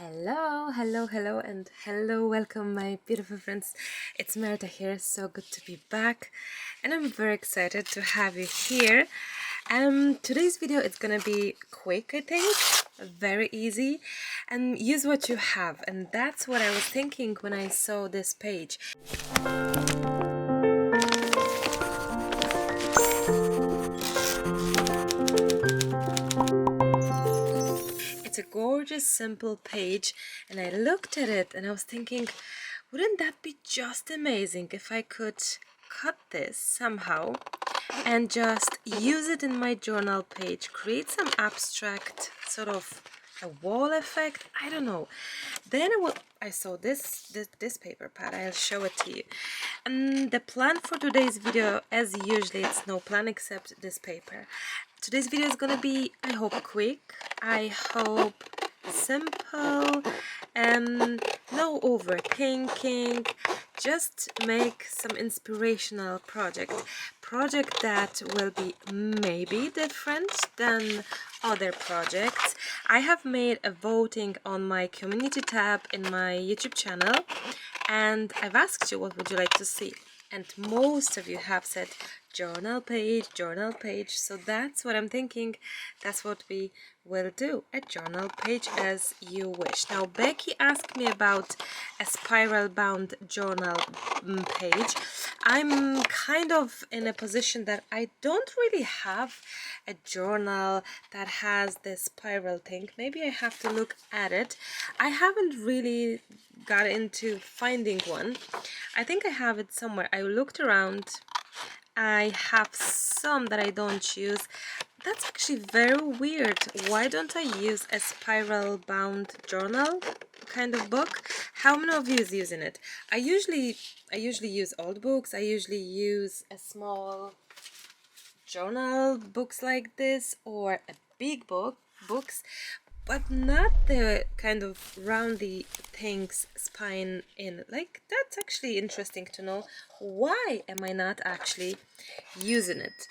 Hello, welcome my beautiful friends. It's Merita here, so good to be back, and I'm very excited to have you here. Today's video is gonna be quick, I think, very easy, and use what you have, and that's what I was thinking when I saw this page. It's a gorgeous, simple page, and I looked at it and I was thinking, wouldn't that be just amazing if I could cut this somehow and just use it in my journal page, create some abstract sort of a wall effect, I don't know. Then I saw this paper pad. I'll show it to you. And the plan for today's video, as usually, it's no plan except this paper. Today's video is gonna be, I hope, quick. I hope simple, no overthinking. Just make some inspirational project that will be maybe different than other projects. I have made a voting on my community tab in my YouTube channel, and I've asked you what would you like to see, and most of you have said journal page, so that's what I'm thinking. That's what we will do, a journal page as you wish. Now Becky asked me about a spiral bound journal page. I'm kind of in a position that I don't really have a journal that has this spiral thing. Maybe I have to look at it. I haven't really got into finding one. I think I have it somewhere. I looked around. I have some that I don't use. That's actually very weird. Why don't I use a spiral bound journal kind of book? How many of you is using it? I usually use old books. I usually use a small journal books like this, or a big books, but not the kind of roundy things spine in. Like, that's actually interesting to know. Why am I not actually using it?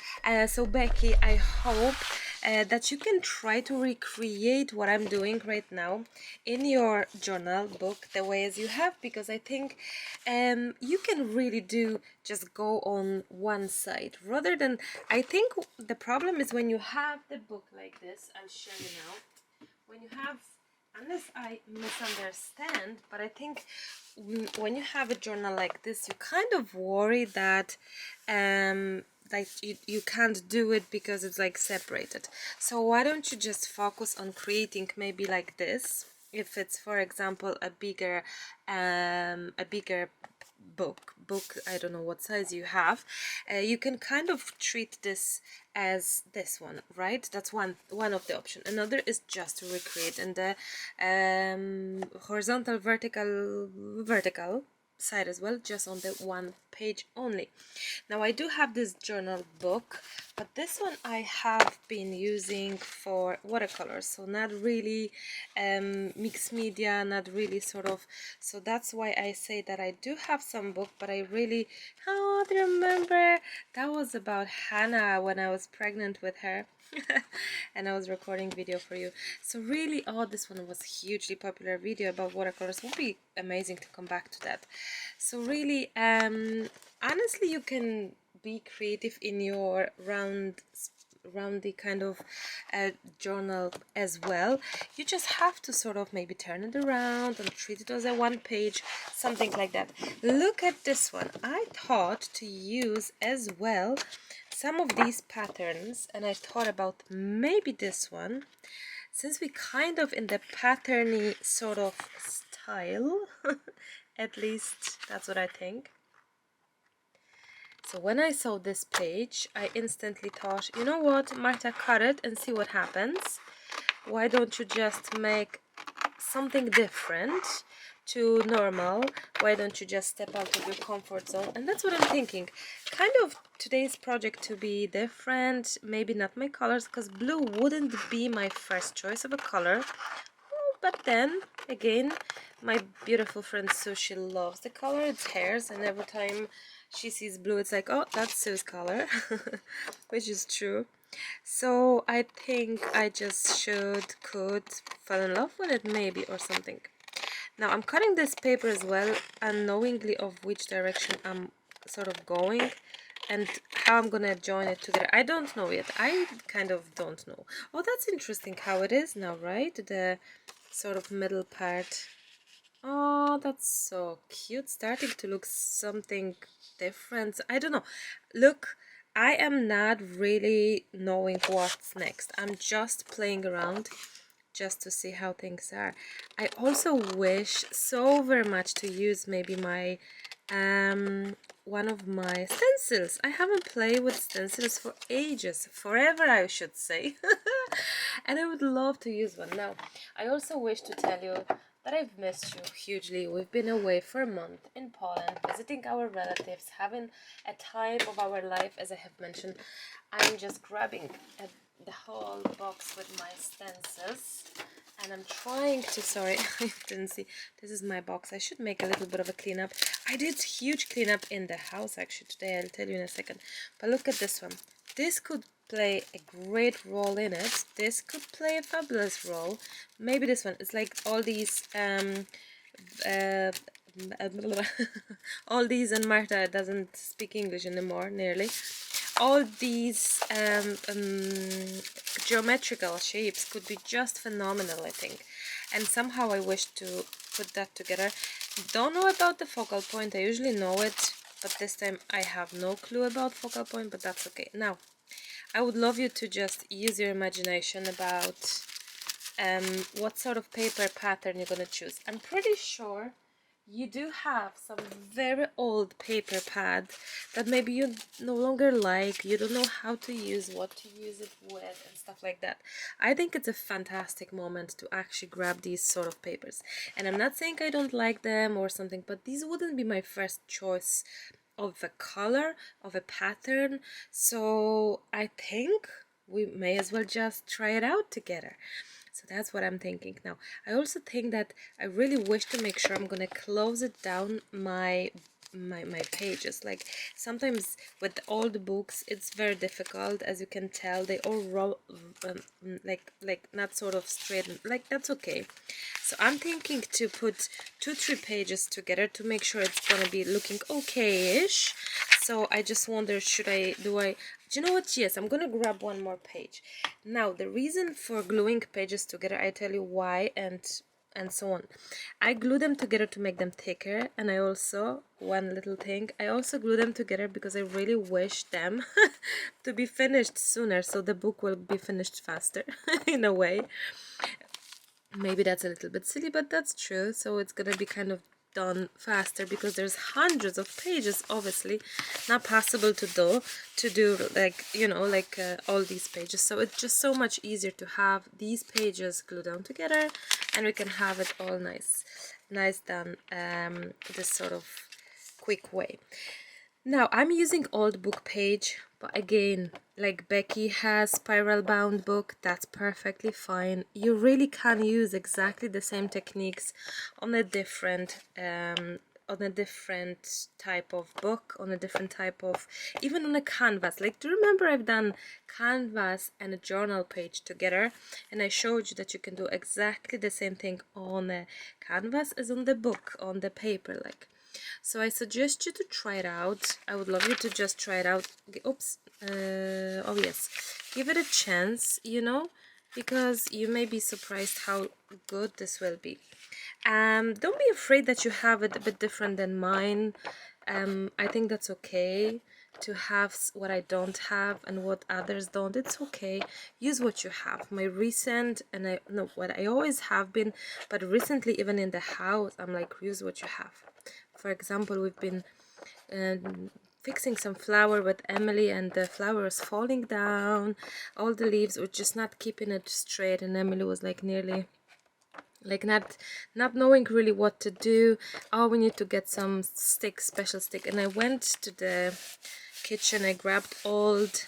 So Becky, I hope that you can try to recreate what I'm doing right now in your journal book the way as you have, because I think you can really do just go on one side rather than, I think the problem is when you have the book like this. I'll show you now. When you have, unless I misunderstand, but I think when you have a journal like this, you kind of worry that like you can't do it because it's like separated. So why don't you just focus on creating maybe like this? If it's, for example, a bigger book, I don't know what size you have, you can kind of treat this as this one, right? That's one of the option. Another is just to recreate in the horizontal vertical side as well, just on the one page only. Now I do have this journal book, but this one I have been using for watercolors, so not really mixed media, not really sort of, so that's why I say that I do have some book, but I really, oh, do you remember that was about Hannah when I was pregnant with her? And I was recording video for you. So really, oh, this one was hugely popular video about watercolors. Would be amazing to come back to that. So really, honestly, you can be creative in your roundy kind of journal as well. You just have to sort of maybe turn it around and treat it as a one page, something like that. Look at this one. I thought to use as well some of these patterns, and I thought about maybe this one, since we kind of in the patterny sort of style. At least that's what I think. So when I saw this page, I instantly thought, you know what, Marta, cut it and see what happens. Why don't you just make something different to normal? Why don't you just step out of your comfort zone? And that's what I'm thinking. Kind of today's project to be different, maybe not my colors, because blue wouldn't be my first choice of a color. But then again, my beautiful friend Sue, she loves the color, it's hers, and every time she sees blue, it's like, oh, that's Sue's color, which is true. So I think I just could fall in love with it maybe, or something. Now I'm cutting this paper as well, unknowingly of which direction I'm sort of going and how I'm gonna join it together. I don't know yet. I kind of don't know. Oh, that's interesting how it is now, right? The sort of middle part. Oh, that's so cute. Starting to look something different. I don't know. Look, I am not really knowing what's next. I'm just playing around just to see how things are. I also wish so very much to use maybe my one of my stencils. I haven't played with stencils for ages, forever I should say. And I would love to use one. Now, I also wish to tell you that I've missed you hugely. We've been away for a month in Poland, visiting our relatives, having a time of our life, as I have mentioned. I'm just grabbing the whole box with my stencils, and I'm trying to, sorry, I didn't see, this is my box. I should make a little bit of a cleanup. I did huge cleanup in the house actually today, I'll tell you in a second. But look at this one. This could play a great role in it. This could play a fabulous role. Maybe this one. It's like all these uh, all these, and Marta doesn't speak English anymore nearly. All these geometrical shapes could be just phenomenal, I think. And somehow I wish to put that together. Don't know about the focal point. I usually know it, but this time I have no clue about focal point, but that's okay. Now, I would love you to just use your imagination about what sort of paper pattern you're going to choose. I'm pretty sure you do have some very old paper pad that maybe you no longer like, you don't know how to use, what to use it with, and stuff like that. I think it's a fantastic moment to actually grab these sort of papers. And I'm not saying I don't like them or something, but these wouldn't be my first choice of a color, of a pattern. So I think we may as well just try it out together. So that's what I'm thinking now. I also think that I really wish to make sure I'm gonna close it down my pages. Like sometimes with all the books it's very difficult, as you can tell. They all roll like not sort of straight, like that's okay. So I'm thinking to put 2-3 pages together to make sure it's gonna be looking okay-ish. So I just wonder, do you know what? Yes, I'm gonna grab one more page. Now, the reason for gluing pages together, I tell you why, and so on. I glue them together to make them thicker, and I also, one little thing, I also glue them together because I really wish them to be finished sooner, so the book will be finished faster, in a way. Maybe that's a little bit silly, but that's true. So it's gonna be kind of done faster because there's hundreds of pages, obviously not possible to do like, you know, like all these pages. So it's just so much easier to have these pages glued down together, and we can have it all nice done this sort of quick way. Now I'm using old book page, but again, like Becky has spiral bound book, that's perfectly fine. You really can use exactly the same techniques on a different type of book, on a different type of, even on a canvas. Like, do you remember I've done canvas and a journal page together, and I showed you that you can do exactly the same thing on a canvas as on the book, on the paper, like. So I suggest you to try it out. I would love you to just try it out. Oops. Oh yes. Give it a chance, you know, because you may be surprised how good this will be. Don't be afraid that you have it a bit different than mine. I think that's okay to have what I don't have and what others don't. It's okay. Use what you have. My recent, and I no, what I always have been, but recently even in the house, I'm like, use what you have. For example, we've been fixing some flower with Emily, and the flower was falling down. All the leaves were just not keeping it straight, and Emily was like nearly like not knowing really what to do. Oh, we need to get some stick, special stick. And I went to the kitchen, I grabbed old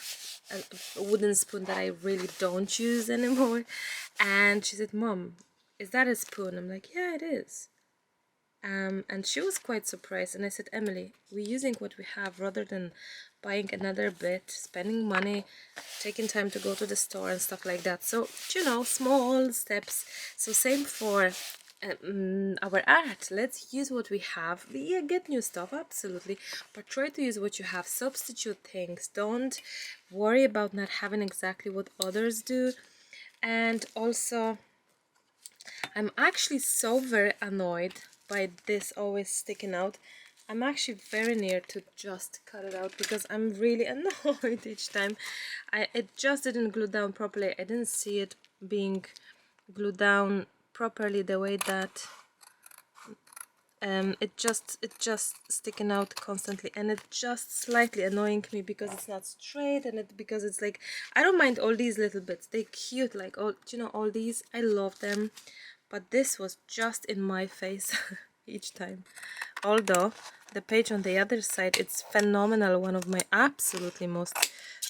a wooden spoon that I really don't use anymore, and she said, Mom, is that a spoon? I'm like, yeah, it is. And she was quite surprised, and I said, Emily, we're using what we have rather than buying another bit, spending money, taking time to go to the store and stuff like that. So, you know, small steps. So same for our art. Let's use what we have. Yeah, get new stuff, absolutely, but try to use what you have. Substitute things. Don't worry about not having exactly what others do. And also, I'm actually so very annoyed by this always sticking out. I'm actually very near to just cut it out because I'm really annoyed each time. It just didn't glue down properly. I didn't see it being glued down properly the way that it just sticking out constantly, and it just slightly annoying me because it's not straight, and because it's like, I don't mind all these little bits, they're cute, like all, you know, all these, I love them, but this was just in my face each time. Although the page on the other side, it's phenomenal, one of my absolutely most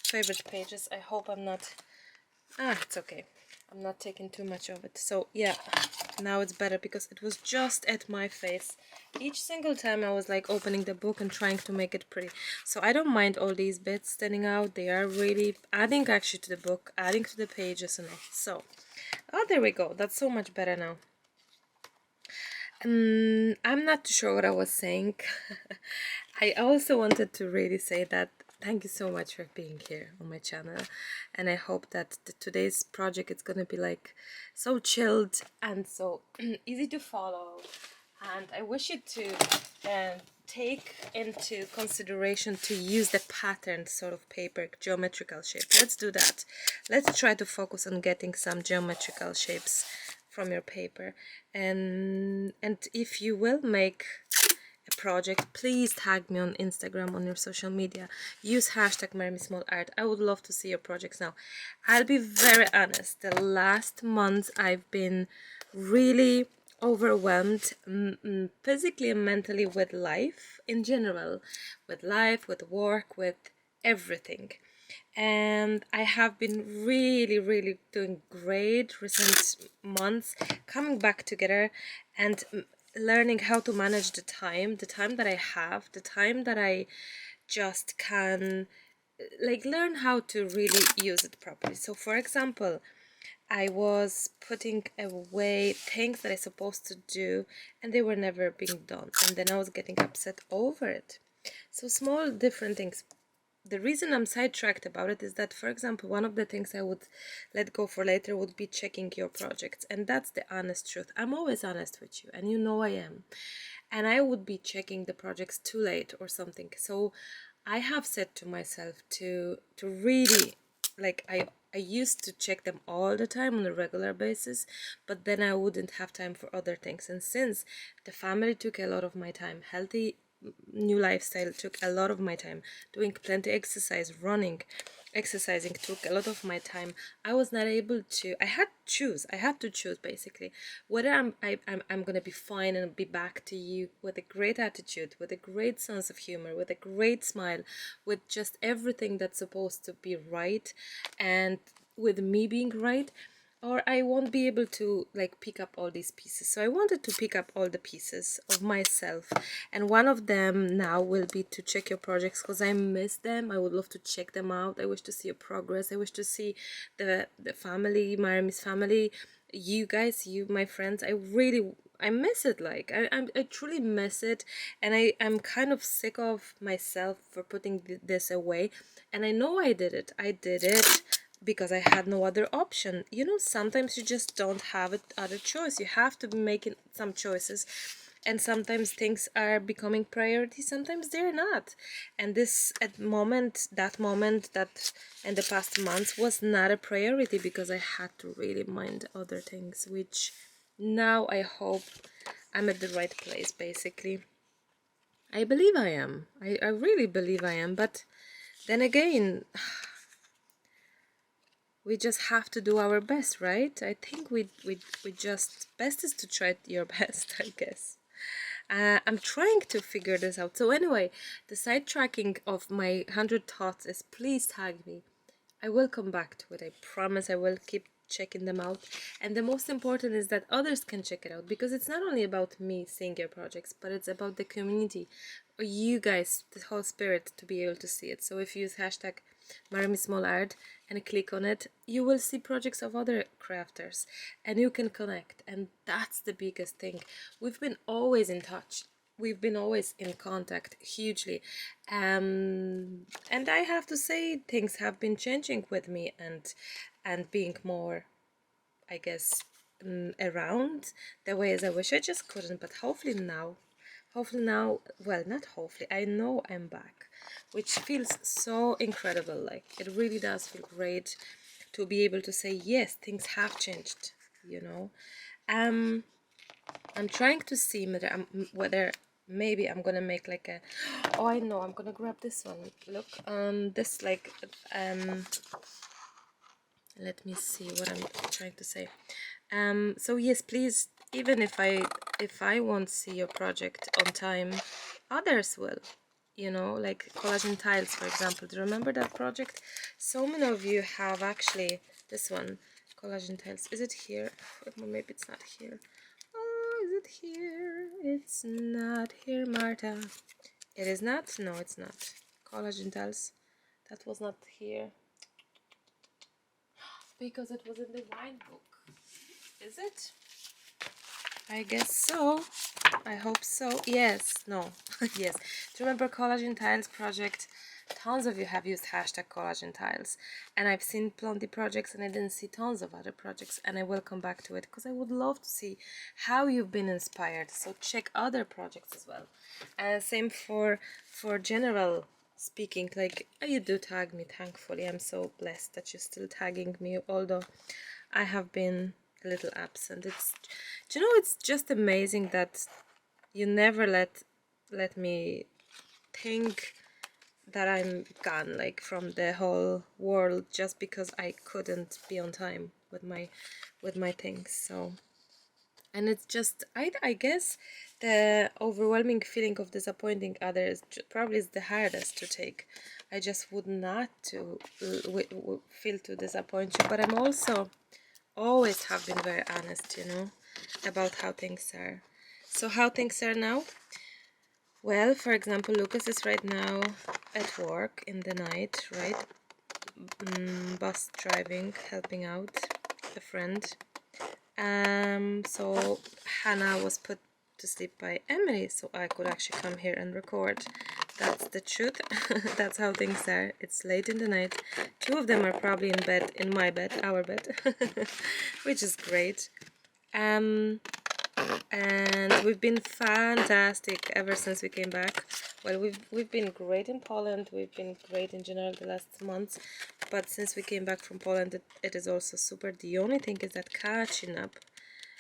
favorite pages. I hope I'm not, it's okay, I'm not taking too much of it. So yeah, now it's better because it was just at my face each single time I was like opening the book and trying to make it pretty. So I don't mind all these bits standing out. They are really adding actually to the book, adding to the pages and all. So there we go, that's so much better now. I'm not too sure what I was saying. I also wanted to really say that thank you so much for being here on my channel, and I hope that today's project is gonna be like so chilled and so easy to follow, and I wish you to take into consideration to use the patterned sort of paper, geometrical shape. Let's do that. Let's try to focus on getting some geometrical shapes from your paper, and if you will make a project, please tag me on Instagram, on your social media. Use hashtag maremismallart. I would love to see your projects. Now, I'll be very honest, the last month I've been really overwhelmed physically and mentally with life in general, with life, with work, with everything. And I have been really doing great recent months, coming back together and learning how to manage the time that I have, the time that I just can like learn how to really use it properly. So for example, I was putting away things that I supposed to do and they were never being done, and then I was getting upset over it. So small different things. The reason I'm sidetracked about it is that, for example, one of the things I would let go for later would be checking your projects. And that's the honest truth. I'm always honest with you, and you know I am. And I would be checking the projects too late or something. So I have said to myself to really, like, I used to check them all the time on a regular basis, but then I wouldn't have time for other things. And since the family took a lot of my time, healthy new lifestyle took a lot of my time, doing plenty exercise, exercising took a lot of my time, I was not able to, I had to choose basically whether I'm gonna be fine and be back to you with a great attitude, with a great sense of humor, with a great smile, with just everything that's supposed to be right, and with me being right, or I won't be able to like pick up all these pieces. So I wanted to pick up all the pieces of myself, and one of them now will be to check your projects because I miss them. I would love to check them out. I wish to see your progress. I wish to see the family, Maremi's family, you guys, you my friends. I miss it. Like I truly miss it, and I'm kind of sick of myself for putting this away. And I know I did it because I had no other option. You know, sometimes you just don't have other choice. You have to be making some choices, and sometimes things are becoming priority, sometimes they're not. And this that moment that in the past months was not a priority because I had to really mind other things, which now I hope I'm at the right place. Basically, I believe I am. I really believe I am, but then again, we just have to do our best, right? I think we just, best is to try your best, I guess. I'm trying to figure this out. So anyway, the sidetracking of my 100 thoughts is, please tag me. I will come back to it. I promise I will keep checking them out, and the most important is that others can check it out, because it's not only about me seeing your projects, but it's about the community, or you guys, the whole spirit, to be able to see it. So if you use hashtag maremismallart and click on it, you will see projects of other crafters and you can connect, and that's the biggest thing. We've been always in touch, we've been always in contact hugely, and I have to say things have been changing with me, and being more, I guess, around the way as I wish. I just couldn't, but hopefully now, well, not hopefully, I know I'm back, which feels so incredible. Like, it really does feel great to be able to say, yes, things have changed, you know. I'm trying to see whether maybe I'm gonna make like a, oh, I know, I'm gonna grab this one. Look, this, like, let me see what I'm trying to say. So yes, please, even if I won't see your project on time, others will, you know, like collageintiles, for example. Do you remember that project? So many of you have actually this one, collageintiles. Is it here? Maybe it's not here. Oh, is it here? It's not here, Marta. It is not? No, it's not. Collageintiles. That was not here. Because it was in the wine book. Is it? I guess so. I hope so. Yes. No. Yes. Do you remember collageintiles project? Tons of you have used hashtag collageintiles, and I've seen plenty projects, and I didn't see tons of other projects, and I will come back to it because I would love to see how you've been inspired. So check other projects as well. Same for general speaking. Like, you do tag me. Thankfully, I'm so blessed that you're still tagging me, although I have been a little absent. It's, do you know, it's just amazing that you never let me think that I'm gone, like, from the whole world, just because I couldn't be on time with my things. So, and it's just, I guess the overwhelming feeling of disappointing others probably is the hardest to take. I just would not to feel to disappoint you, but I'm also always have been very honest, you know, about how things are. So how things are now? Well, for example, Lucas is right now at work in the night, right? Bus driving, helping out a friend. So Hannah was put to sleep by Emily, so I could actually come here and record. That's the truth. That's how things are. It's late in the night. Two of them are probably in bed, in my bed, our bed, which is great. And we've been fantastic ever since we came back. Well, we've been great in Poland. We've been great in general the last months, but since we came back from Poland, it is also super. The only thing is that catching up.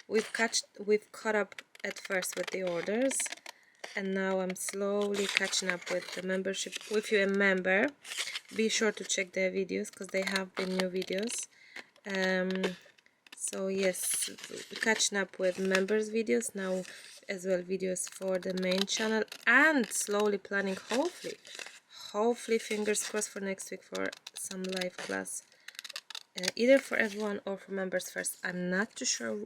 We've caught up at first with the orders, and now I'm slowly catching up with the membership. If you're a member, be sure to check their videos because they have been new videos. So yes, catching up with members videos now, as well videos for the main channel, and slowly planning, hopefully fingers crossed, for next week for some live class, either for everyone or for members first. I'm not too sure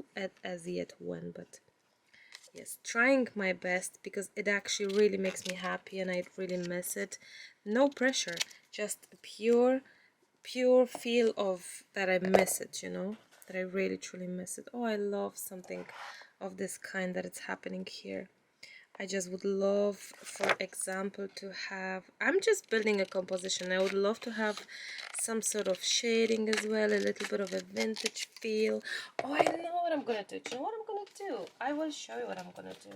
as yet when, but yes, trying my best because it actually really makes me happy and I really miss it. No pressure, just a pure feel of that I miss it, you know, that I really truly miss it. Oh, I love something of this kind that it's happening here. I just would love, for example, to have, I'm just building a composition. I would love to have some sort of shading as well, a little bit of a vintage feel. Oh, I know what I'm gonna do. Do you know what I'm gonna do? I will show you what I'm gonna do.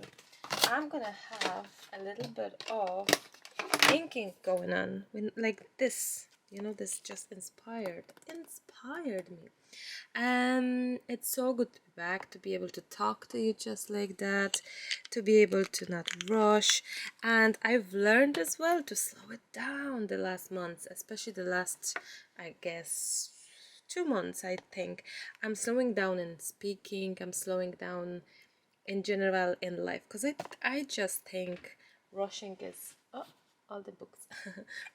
I'm gonna have a little bit of inking going on, like this. You know, this just inspired me. It's so good to be back, to be able to talk to you just like that, to be able to not rush. And I've learned as well to slow it down the last months, especially the last, I guess, 2 months. I think I'm slowing down in speaking, I'm slowing down in general in life, because I just think rushing is, oh, all the books.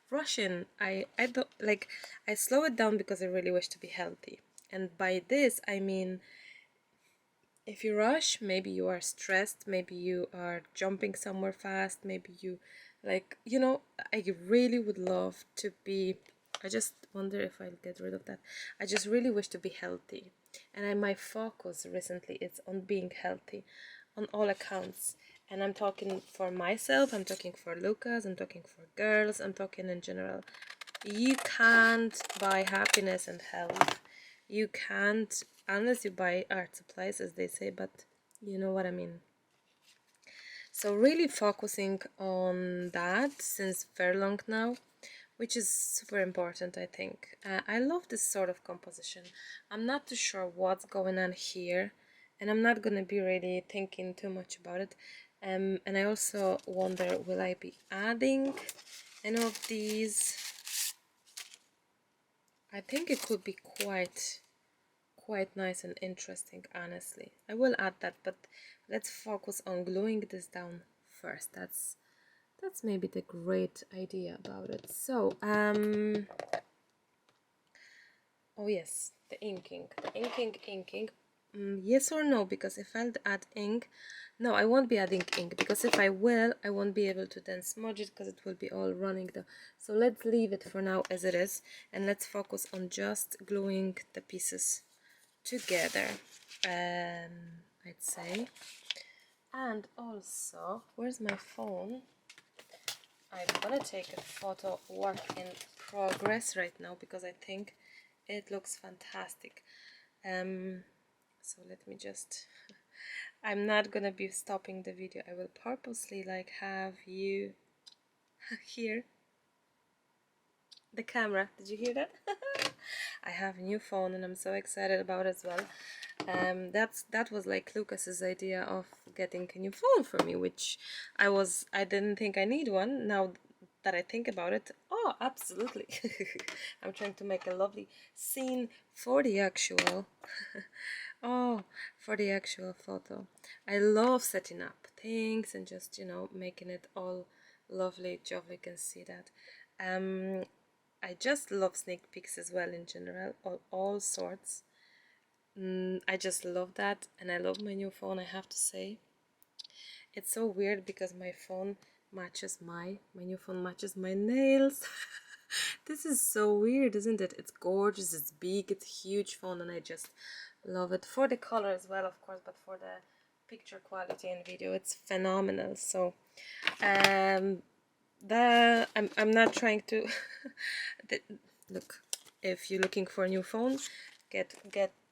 Russian, I don't like, I slow it down because I really wish to be healthy. And by this I mean, if you rush, maybe you are stressed, maybe you are jumping somewhere fast, maybe you, like, you know, I really would love to be, I just wonder if I'll get rid of that. I just really wish to be healthy, and my focus recently is on being healthy on all accounts. And I'm talking for myself, I'm talking for Lucas, I'm talking for girls, I'm talking in general. You can't buy happiness and health. You can't, unless you buy art supplies, as they say, but you know what I mean. So really focusing on that since very long now, which is super important, I think. I love this sort of composition. I'm not too sure what's going on here, and I'm not going to be really thinking too much about it. And I also wonder, will I be adding any of these? I think it could be quite nice and interesting, honestly. I will add that, but let's focus on gluing this down first. That's maybe the great idea about it. So oh yes, the inking, yes or no? Because if I'll add ink, no, I won't be adding ink, because if I will, I won't be able to then smudge it, because it will be all running though. So let's leave it for now as it is, and let's focus on just gluing the pieces together, I'd say. And also, where's my phone? I'm gonna take a photo work in progress right now, because I think it looks fantastic. So let me just, I'm not gonna be stopping the video. I will purposely like have you here. The camera, did you hear that? I have a new phone and I'm so excited about it as well. That was like Lucas's idea of getting a new phone for me, which I didn't think I need one. Now that I think about it, oh, absolutely. I'm trying to make a lovely scene for the actual oh, for the actual photo. I love setting up things and just, you know, making it all lovely. Jovly can see that. I just love sneak peeks as well in general, all sorts. I just love that, and I love my new phone, I have to say. It's so weird because my phone matches my new phone matches my nails. This is so weird, isn't it? It's gorgeous, it's big, it's a huge phone, and I just love it for the color as well, of course, but for the picture quality and video, it's phenomenal. So I'm not trying to look, if you're looking for a new phone, get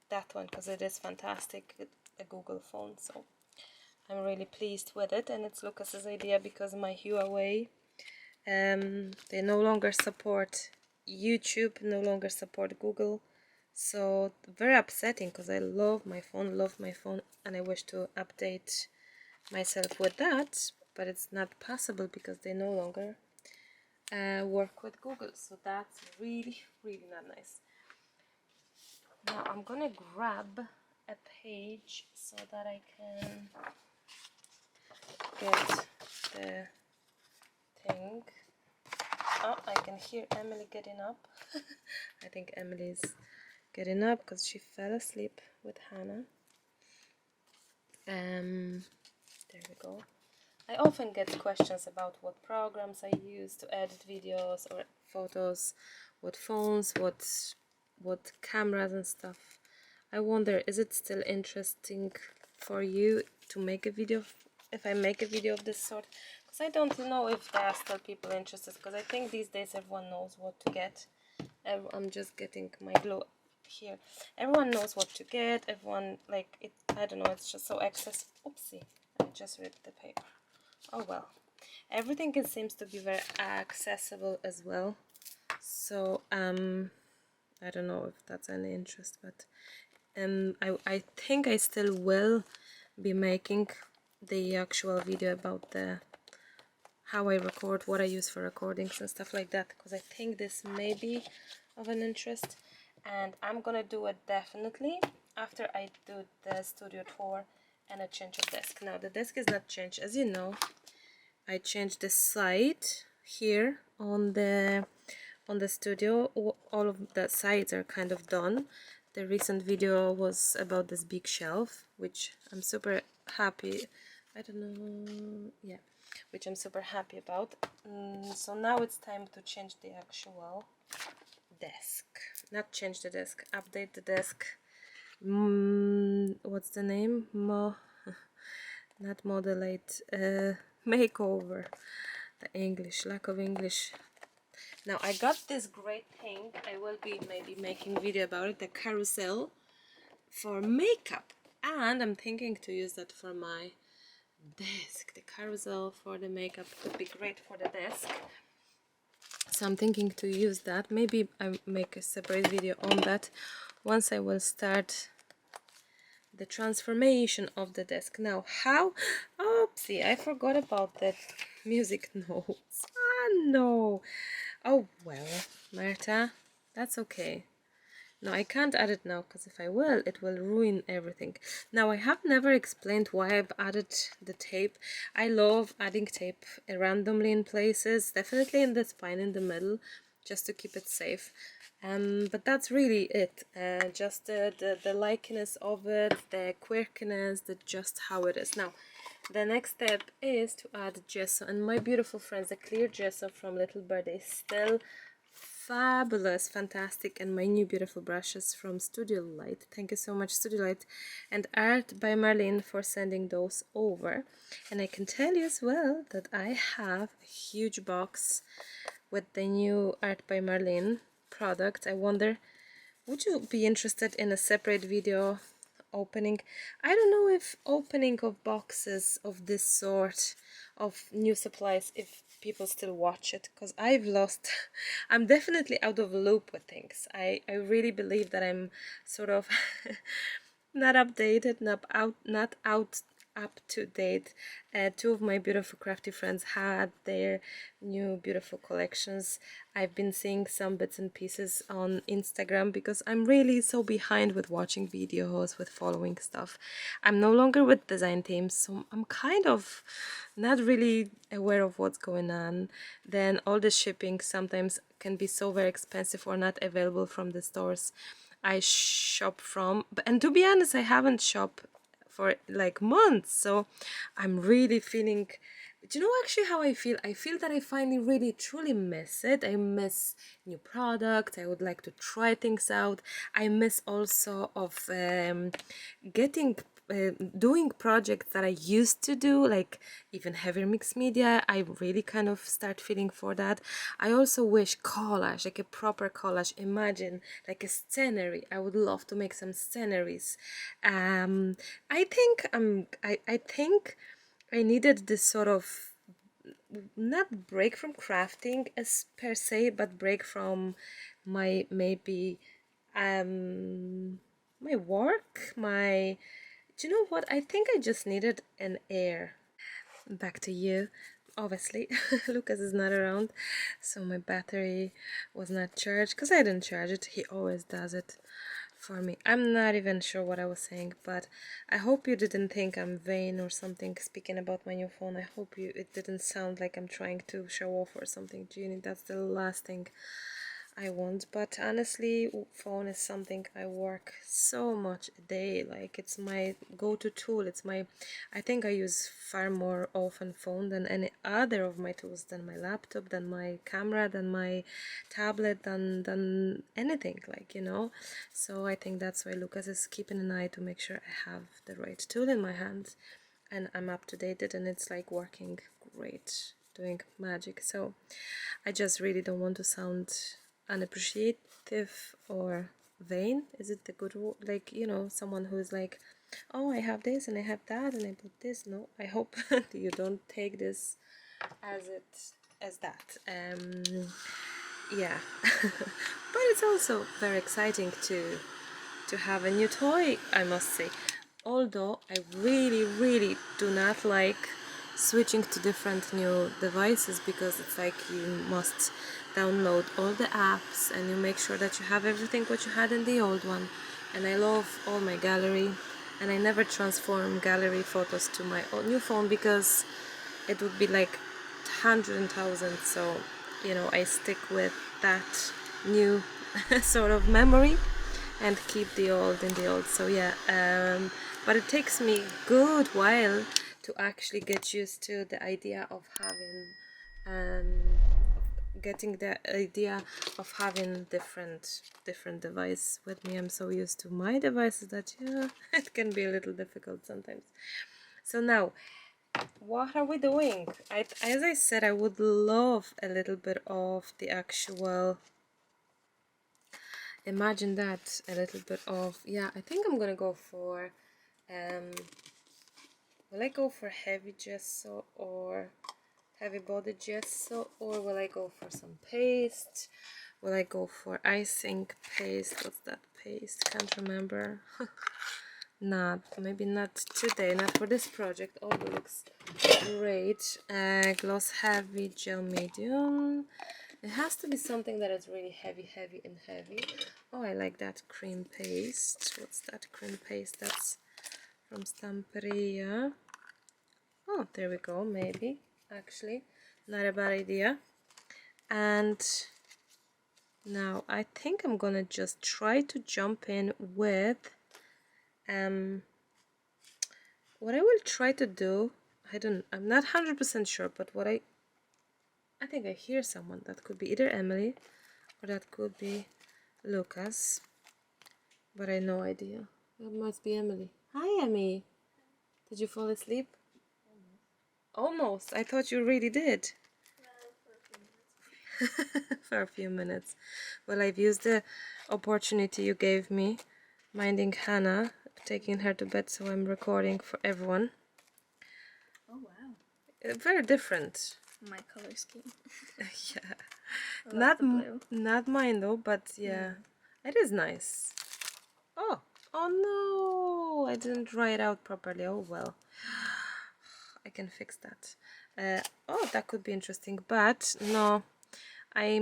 that one, because it is fantastic, a Google phone. So I'm really pleased with it, and it's Lucas's idea, because my Huawei, they no longer support YouTube, no longer support Google. So very upsetting, because I love my phone, and I wish to update myself with that, but it's not possible because they no longer work with Google. So that's really not nice. Now I'm gonna grab a page so that I can get the thing. Oh, I can hear Emily getting up. I think Emily's getting up because she fell asleep with Hannah. There we go. I often get questions about what programs I use to edit videos or photos, what phones, what cameras and stuff. I wonder, is it still interesting for you to make a video, if I make a video of this sort? Because I don't know if there are still people interested, because I think these days everyone knows what to get. I'm just getting my glue here. Everyone knows what to get, everyone, like, it, I don't know, it's just so accessible. Oopsie, I just ripped the paper. Oh well, everything seems to be very accessible as well. So I don't know if that's any interest, but I think I still will be making the actual video about the how I record, what I use for recordings and stuff like that, because I think this may be of an interest, and I'm gonna do it definitely after I do the studio tour and a change of desk. Now the desk is not changed, as you know. I changed the side here on the studio. All of the sides are kind of done. The recent video was about this big shelf, which I'm super happy, I don't know, yeah, which I'm super happy about. So now it's time to change the actual desk. Not change the desk, update the desk. What's the name? Not modelate, makeover. The English, lack of English. Now I got this great thing. I will be maybe making video about it, the carousel for makeup, and I'm thinking to use that for my desk. The carousel for the makeup would be great for the desk, so I'm thinking to use that. Maybe I make a separate video on that once I will start the transformation of the desk. Now how? Oopsie, I forgot about that music notes. Ah no. Oh well, Marta, that's okay. No, I can't add it now, because if I will, it will ruin everything. Now, I have never explained why I've added the tape. I love adding tape randomly in places, definitely in the spine in the middle, just to keep it safe. But that's really it. Just the likeness of it, the quirkiness, just how it is. Now, the next step is to add gesso, and my beautiful friends, the clear gesso from Little Bird is still fabulous, fantastic, and my new beautiful brushes from Studio Light. Thank you so much, Studio Light and Art by Marlene, for sending those over. And I can tell you as well that I have a huge box with the new Art by Marlene product. I wonder, would you be interested in a separate video opening? I don't know if opening of boxes of this sort of new supplies, if people still watch it, because I've lost I'm definitely out of loop with things. I really believe that I'm sort of not updated, not up to date. Two of my beautiful crafty friends had their new beautiful collections. I've been seeing some bits and pieces on Instagram because I'm really so behind with watching videos, with following stuff. I'm no longer with design teams, so I'm kind of not really aware of what's going on. Then all the shipping sometimes can be so very expensive or not available from the stores I shop from. And to be honest, I haven't shopped for like months, so I'm really feeling, do you know actually how I feel? I feel that I finally really truly miss it. I miss new products. I would like to try things out. I miss also of getting doing projects that I used to do, like even heavy mixed media. I really kind of start feeling for that. I also wish collage, like a proper collage. Imagine like a scenery. I would love to make some sceneries. I think I needed this sort of, not break from crafting as per se, but break from my maybe my work, my, do you know what? I think I just needed an air. Back to you. Obviously, Lucas is not around, so my battery was not charged because I didn't charge it. He always does it for me. I'm not even sure what I was saying, but I hope you didn't think I'm vain or something speaking about my new phone. I hope it didn't sound like I'm trying to show off or something, Jeannie. That's the last thing I want. But honestly, phone is something I work so much a day. Like, it's my go-to tool. It's my, I think I use far more often phone than any other of my tools, than my laptop, than my camera, than my tablet, than anything, like, you know. So I think that's why Lucas is keeping an eye to make sure I have the right tool in my hands and I'm up to date, and it's like working great, doing magic. So I just really don't want to sound unappreciative or vain. Is it the good word? Like, you know, someone who's like, oh, I have this and I have that and I put this. No, I hope you don't take this as that. Yeah. But it's also very exciting to have a new toy, I must say. Although I really do not like switching to different new devices, because it's like you must download all the apps and you make sure that you have everything what you had in the old one. And I love all my gallery, and I never transform gallery photos to my old new phone because it would be like 100,000. So, you know, I stick with that new sort of memory. and keep the old in the old. So yeah, but it takes me good while to actually get used to the idea of having getting the idea of having different device with me. I'm so used to my devices that yeah, it can be a little difficult sometimes. So now, what are we doing? As I said, I would love a little bit of the actual, imagine that, a little bit of, yeah, I think I'm gonna go for will I go for heavy gesso or heavy body gesso, or will I go for some paste? Will I go for icing paste? What's that paste? Can't remember. Maybe not today, not for this project, although it looks great. Gloss heavy gel medium. It has to be something that is really heavy and heavy. Oh, I like that cream paste. What's that cream paste? That's from Stamperia. Oh, there we go, maybe. Actually, not a bad idea. And now I think I'm gonna just try to jump in with what I will try to do. I'm not 100% sure, but I think I hear someone. That could be either Emily or that could be Lucas, but I have no idea. That must be Emily. Hi, Emmy. Did you fall asleep? Almost. I thought you really did. For a few minutes. Well, I've used the opportunity you gave me, minding Hannah, taking her to bed, so I'm recording for everyone. Oh wow. Very different. My color scheme. Yeah. Not mine though, but yeah. It is nice. Oh no, I didn't dry it out properly. Oh well. I can fix that. Oh, that could be interesting, but no. I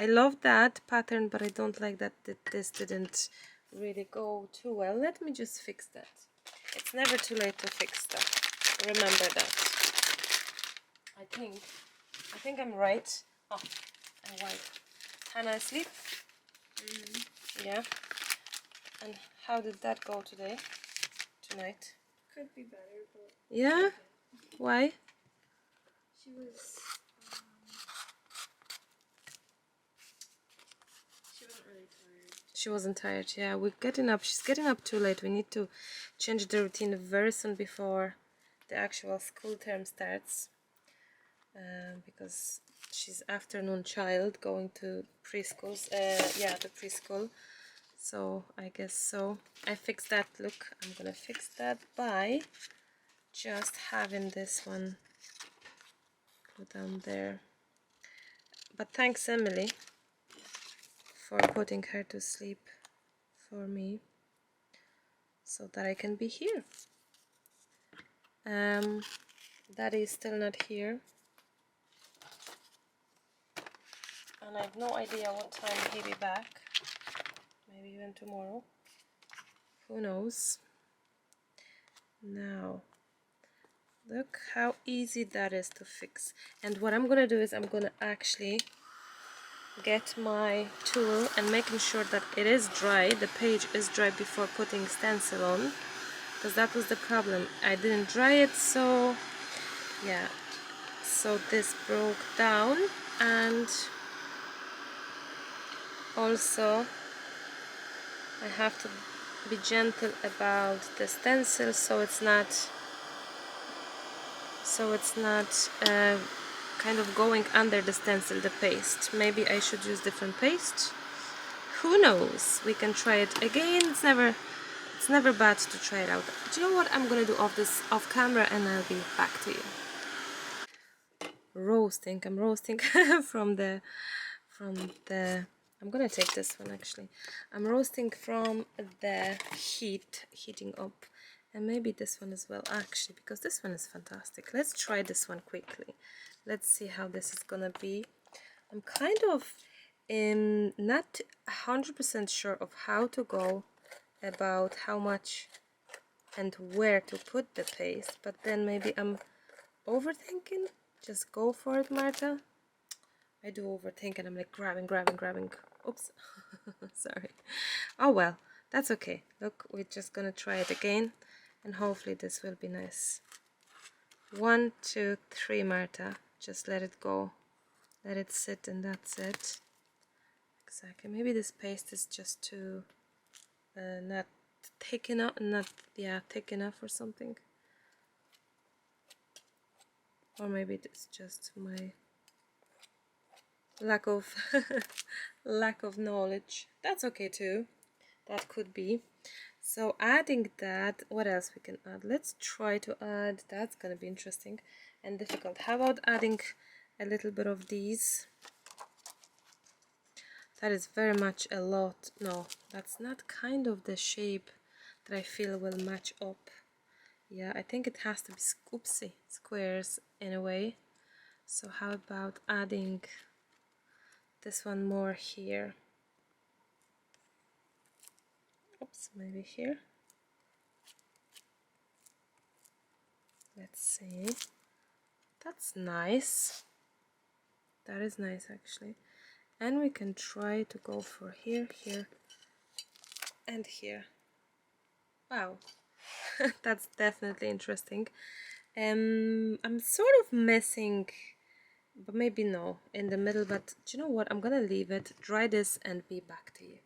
love that pattern, but I don't like that this didn't really go too well. Let me just fix that. It's never too late to fix that. Remember that. I think I'm right. Oh, and white. Hannah asleep? Yeah. And how did that go tonight? Could be better, but yeah. Why? she was she wasn't really tired. She wasn't tired. Yeah, we're getting up. She's getting up too late. We need to change the routine very soon before the actual school term starts. Because she's afternoon child going to preschools. Yeah, the preschool. So I guess so. I fixed that. Look, I'm gonna fix that by just having this one go down there. But thanks, Emily, for putting her to sleep for me, so that I can be here. Daddy is still not here, and I have no idea what time he'll be back. Maybe even tomorrow. Who knows? Now, look how easy that is to fix. And what I'm gonna do is I'm gonna actually get my tool and making sure that it is dry, the page is dry before putting stencil on, because that was the problem. I didn't dry it, so yeah. So this broke down, and also I have to be gentle about the stencil so it's not kind of going under the stencil, the paste. Maybe I should use different paste. Who knows? We can try it again. It's never bad to try it out. Do you know what I'm gonna do off camera, and I'll be back to you. Roasting. I'm roasting from the I'm gonna take this one actually. I'm roasting from the heating up, and maybe this one as well actually, because this one is fantastic. Let's try this one quickly. Let's see how this is gonna be. I'm kind of not 100% sure of how to go about how much and where to put the paste, but then maybe I'm overthinking. Just go for it, Marta. I do overthink, and I'm like grabbing. Oops. Sorry. Oh well, that's okay. Look, we're just gonna try it again, and hopefully this will be nice. 1, 2, 3, Marta. Just let it go. Let it sit, and that's it. Exactly. Maybe this paste is just too not thick enough. Not thick enough or something. Or maybe it's just my lack of lack of knowledge. That's okay too. That could be. So adding that, what else we can add? Let's try to add, that's gonna be interesting and difficult. How about adding a little bit of these? That is very much a lot. No, that's not kind of the shape that I feel will match up. Yeah, I think it has to be squares in a way. So how about adding this one more here? Oops, maybe here. Let's see. That's nice. That is nice actually. And we can try to go for here, here, and here. Wow, that's definitely interesting. I'm sort of missing, but maybe no, in the middle. But do you know what? I'm gonna leave it, dry this, and be back to you.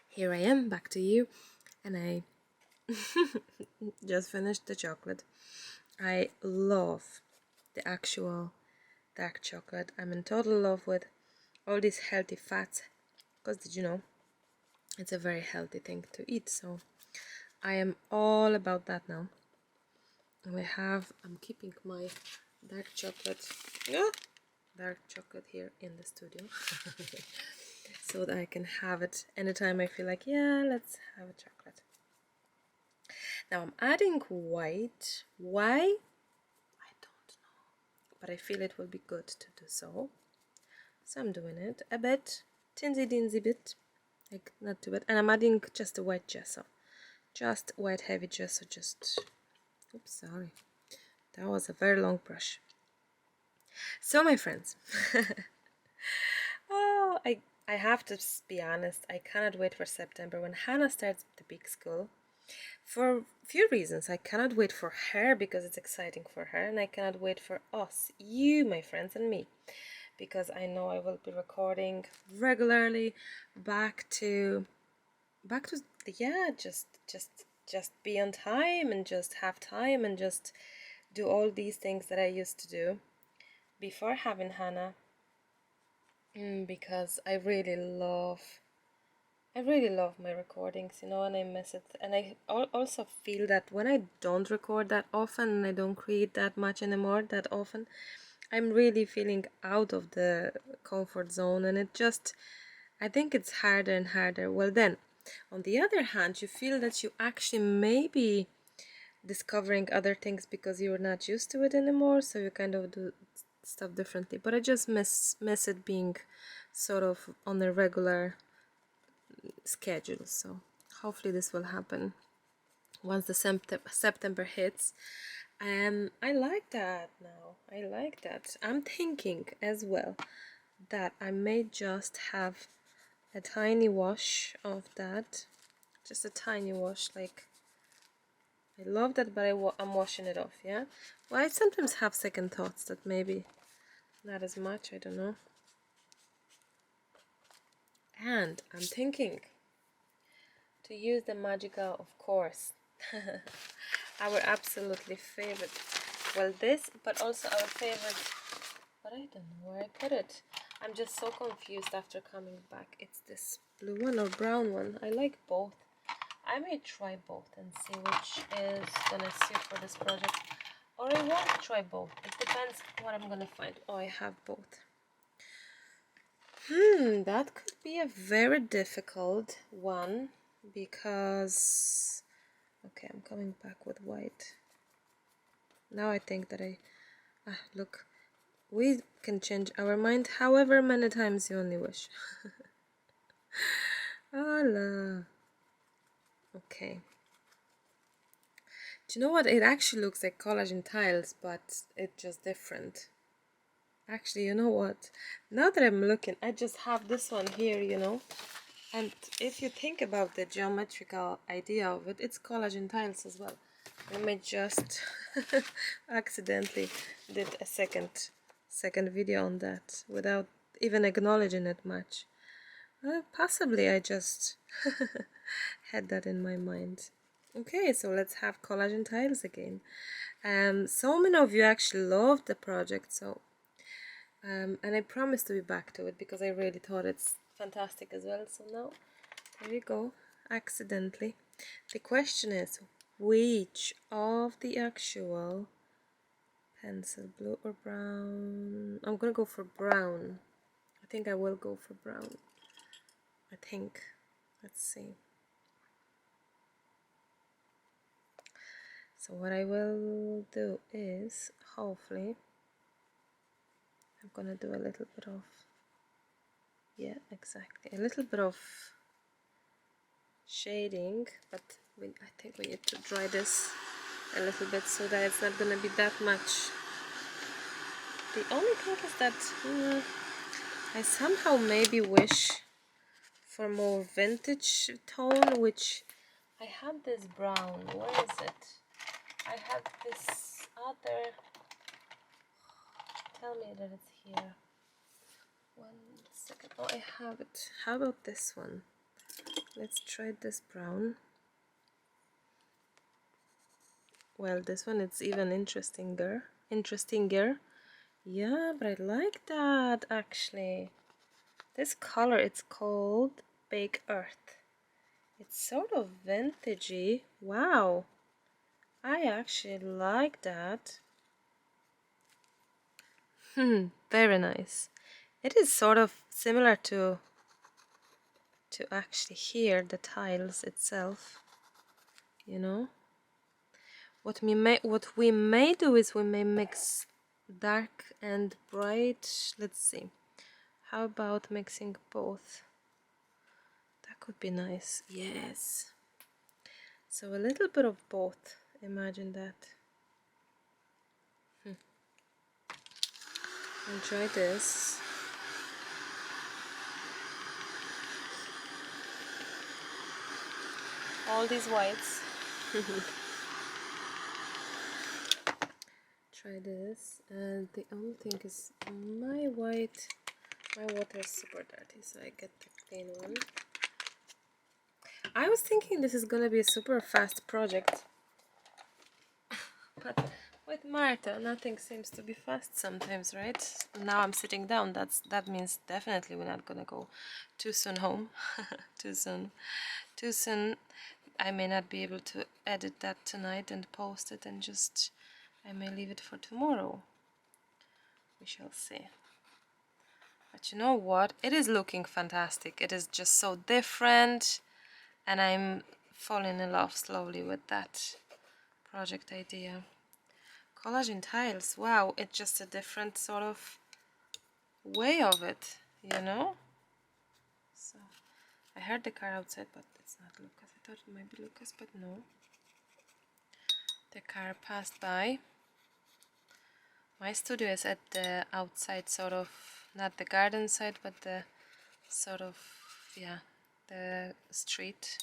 Here I am, back to you, and I just finished the chocolate. I love the actual dark chocolate. I'm in total love with all these healthy fats, because did you know it's a very healthy thing to eat? So I am all about that now. And I'm keeping my dark chocolate, dark chocolate here in the studio, so that I can have it anytime I feel like, yeah, let's have a chocolate. Now I'm adding white. Why? I don't know, but I feel it will be good to do so. So I'm doing it a bit, tinsy dinsy bit, like not too bad. And I'm adding just a white gesso, just white heavy gesso. Just, oops, sorry, that was a very long brush. So my friends, oh, I have to be honest. I cannot wait for September when Hannah starts the big school. For a few reasons, I cannot wait for her because it's exciting for her, and I cannot wait for us, you, my friends, and me, because I know I will be recording regularly back to yeah, just be on time and just have time and just do all these things that I used to do before having Hannah, because I really love my recordings, you know, and I miss it. And I also feel that when I don't record that often and I don't create that much anymore that often, I'm really feeling out of the comfort zone, and I think it's harder and harder. Well, then, on the other hand, you feel that you actually may be discovering other things because you're not used to it anymore, so you kind of do stuff differently. But I just miss it being sort of on a regular schedule. So hopefully this will happen once the September hits. I like that now. I like that. I'm thinking as well that I may just have a tiny wash of that, just a tiny wash. Like, I love that, but I'm washing it off. Yeah, well, I sometimes have second thoughts that maybe not as much, I don't know. And I'm thinking to use the Magical, of course, our absolutely favorite, well, this, but also our favorite, but I don't know where I put it. I'm just so confused after coming back. It's this blue one or brown one. I like both. I may try both and see which is gonna suit for this project, or I won't try both. It depends what I'm gonna find. Oh, I have both. That could be a very difficult one because, okay, I'm coming back with white. Now I think that look, we can change our mind however many times you only wish. Allah. Okay. Do you know what? It actually looks like collageintiles, but it's just different. Actually, you know what? Now that I'm looking, I just have this one here, you know. And if you think about the geometrical idea of it, it's collageintiles as well. I may just accidentally did a second video on that without even acknowledging it much. Possibly I just had that in my mind. Okay, so let's have collageintiles again. So many of you actually loved the project, so and I promise to be back to it because I really thought it's fantastic as well. So now, there you go, accidentally. The question is, which of the actual pencil, blue or brown? I'm gonna go for brown. I think I will go for brown. I think. Let's see. So what I will do is, hopefully, I'm gonna do a little bit of, yeah, exactly, a little bit of shading, but I think we need to dry this a little bit so that it's not gonna be that much. The only thing is that I somehow maybe wish for more vintage tone, which I had this brown. Where is it? I had this other. Tell me that it's here. 1 second. Oh, I have it. How about this one? Let's try this brown. Well, this one it's even interestinger. Yeah, but I like that actually. This color, it's called Bake Earth. It's sort of vintagey. Wow, I actually like that. Very nice. It is sort of similar to actually here the tiles itself. You know, what we may do is we may mix dark and bright. Let's see. How about mixing both? That could be nice. Yes. So a little bit of both. Imagine that. Enjoy this. All these whites. Try this. And the only thing is my water is super dirty, so I get the clean one. I was thinking this is gonna be a super fast project, but with Marta nothing seems to be fast sometimes, right? Now I'm sitting down. That means definitely we're not gonna go too soon home. Too soon. I may not be able to edit that tonight and post it, and just I may leave it for tomorrow. We shall see. But you know what? It is looking fantastic. It is just so different, and I'm falling in love slowly with that project idea. Collageintiles, wow, it's just a different sort of way of it, you know? So I heard the car outside, but it's not Lucas. I thought it might be Lucas, but no. The car passed by. My studio is at the outside, sort of, not the garden side, but the sort of, yeah, the street.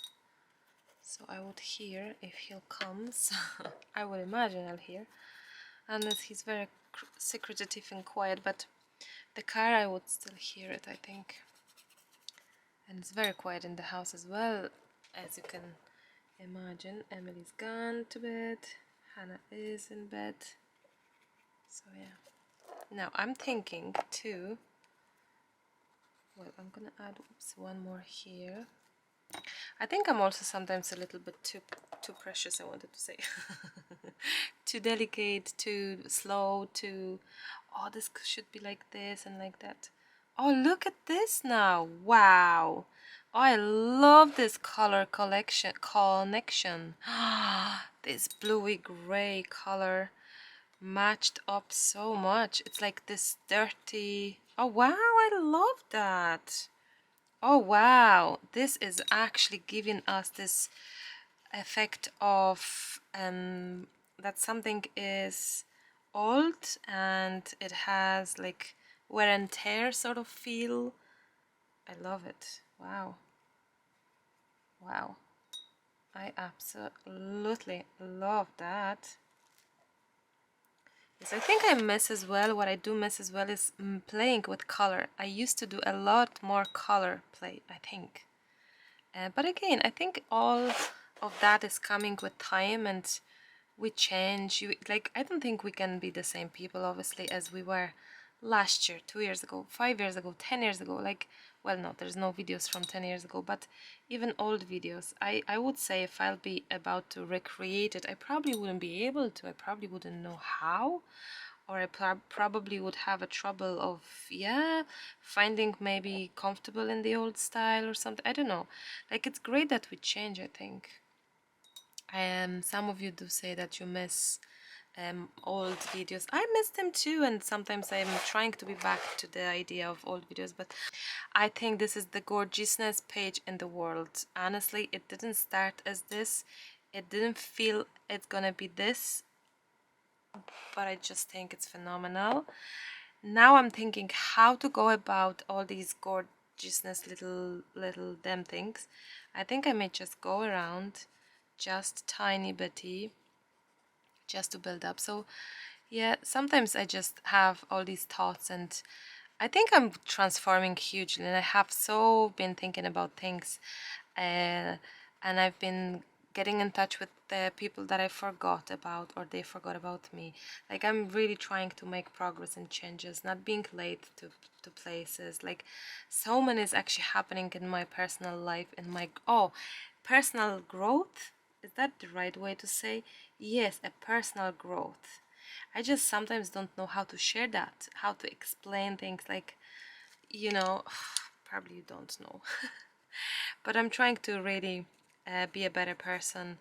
So I would hear if he'll come. So I would imagine I'll hear, unless he's very secretive and quiet. But the car, I would still hear it, I think. And it's very quiet in the house as well, as you can imagine. Emily's gone to bed. Hannah is in bed. So yeah. Now I'm thinking too. Well, I'm gonna add one more here. I think I'm also sometimes a little bit too precious, I wanted to say. Too delicate, too slow, too, oh, this should be like this and like that. Oh, look at this now. Wow. Oh, I love this color connection. This bluey gray color matched up so much. It's like this dirty. Oh wow, I love that. Oh wow, this is actually giving us this effect of that something is old and it has like wear and tear sort of feel. I love it. Wow. Wow. I absolutely love that. Yes, I think I miss as well, what I do miss as well is playing with color. I used to do a lot more color play, I think. But again, I think all of that is coming with time and we change. Like, I don't think we can be the same people, obviously, as we were last year, 2 years ago, 5 years ago, 10 years ago. Like, well, no, there's no videos from 10 years ago, but even old videos. I would say if I'll be about to recreate it, I probably wouldn't be able to. I probably wouldn't know how. Or I probably would have a trouble of, yeah, finding maybe comfortable in the old style or something. I don't know. Like, it's great that we change, I think. Some of you do say that you miss old videos. I miss them too, and sometimes I'm trying to be back to the idea of old videos, but I think this is the gorgeousness page in the world. Honestly, it didn't start as this. It didn't feel it's gonna be this, but I just think it's phenomenal. Now I'm thinking how to go about all these gorgeousness little damn things. I think I may just go around just tiny bitty just to build up. So yeah, sometimes I just have all these thoughts and I think I'm transforming hugely, and I have so been thinking about things and I've been getting in touch with the people that I forgot about or they forgot about me. Like, I'm really trying to make progress and changes, not being late to places. Like, so many is actually happening in my personal life, in my personal growth. Is that the right way to say? Yes, a personal growth. I just sometimes don't know how to share that, how to explain things, like, probably you don't know. But I'm trying to really be a better person,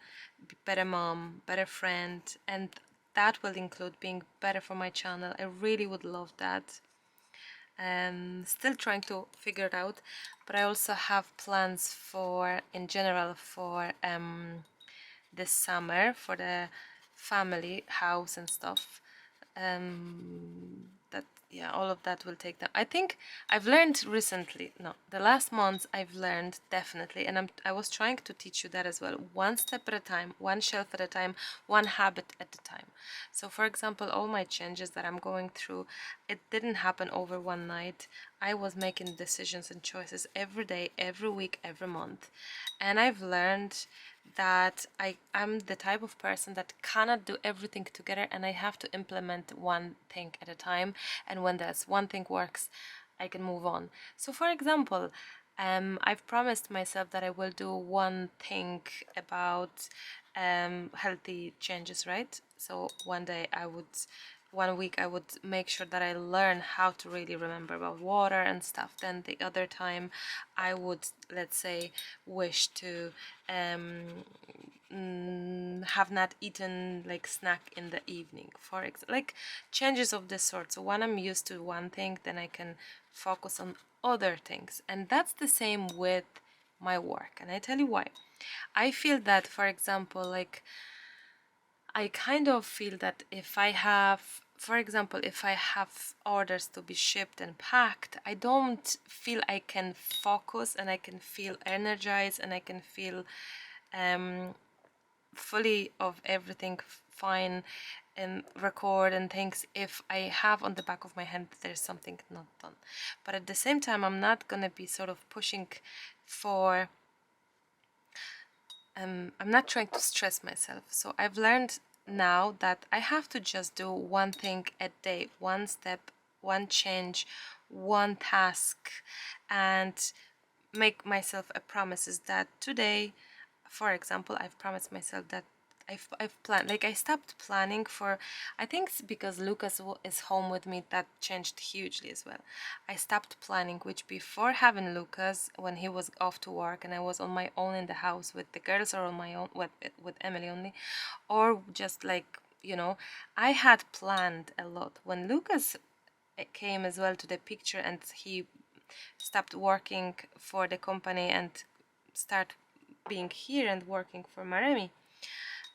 better mom, better friend, and that will include being better for my channel. I really would love that. Still trying to figure it out, but I also have plans for, in general, for this summer, for the family house and stuff. That, yeah, all of that will take time. I think I've learned recently, no, the last months I've learned definitely, and I was trying to teach you that as well, one step at a time, one shelf at a time, one habit at a time. So for example, all my changes that I'm going through, it didn't happen over one night. I was making decisions and choices every day, every week, every month, and I've learned that I'm the type of person that cannot do everything together, and I have to implement one thing at a time, and when that one thing works, I can move on. So for example, I've promised myself that I will do one thing about healthy changes, right? So one week I would make sure that I learn how to really remember about water and stuff. Then the other time I would, let's say, wish to have not eaten like snack in the evening, for example, like changes of this sort. So when I'm used to one thing, then I can focus on other things, and that's the same with my work. And I tell you why. I feel that, for example, like, I kind of feel that if I have, for example, if I have orders to be shipped and packed, I don't feel I can focus and I can feel energized and I can feel fully of everything fine and record and things if I have on the back of my hand there's something not done. But at the same time, I'm not gonna be sort of pushing for I'm not trying to stress myself. So I've learned now that I have to just do one thing a day, one step, one change, one task, and make myself a promises that today, for example, I've promised myself that I've planned, like, I stopped planning for, I think it's because Lucas is home with me, that changed hugely as well. I stopped planning, which before having Lucas, when he was off to work and I was on my own in the house with the girls, or on my own with Emily only, or just like, I had planned a lot. When Lucas came as well to the picture and he stopped working for the company and start being here and working for Maremi,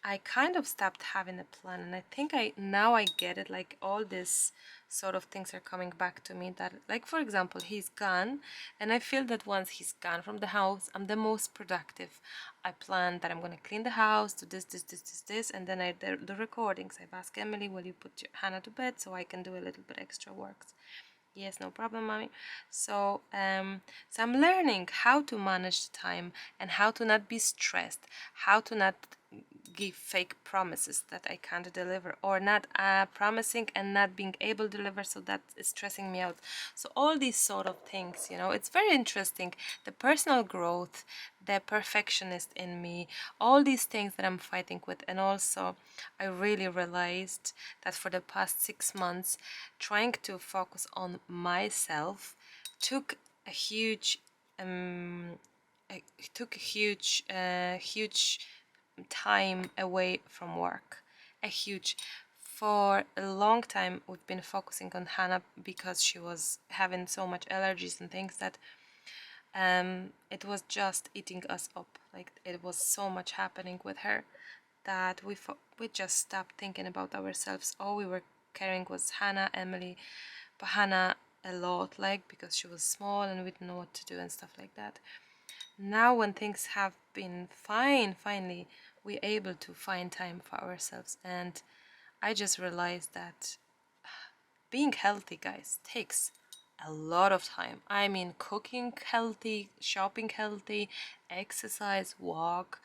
I kind of stopped having a plan, and I think now I get it. Like all this sort of things are coming back to me, that like for example he's gone, and I feel that once he's gone from the house I'm the most productive. I plan that I'm gonna clean the house, do this, and then I do the recordings. I've asked Emily, will you put Hannah to bed so I can do a little bit extra work? Yes, no problem, mommy. So so I'm learning how to manage the time and how to not be stressed, how to not give fake promises that I can't deliver, or not promising and not being able to deliver, so that is stressing me out. So all these sort of things, you know, it's very interesting. The personal growth, the perfectionist in me, all these things that I'm fighting with. And also I really realized that for the past 6 months trying to focus on myself took a huge huge time away from work. A huge For a long time we've been focusing on Hannah because she was having so much allergies and things that it was just eating us up. Like it was so much happening with her that we just stopped thinking about ourselves. All we were caring was Hannah, Emily, but Hannah a lot, like because she was small and we didn't know what to do and stuff like that. Now when things have been fine, finally we're able to find time for ourselves, and I just realized that being healthy, guys, takes a lot of time. I mean, cooking healthy, shopping healthy, exercise, walk,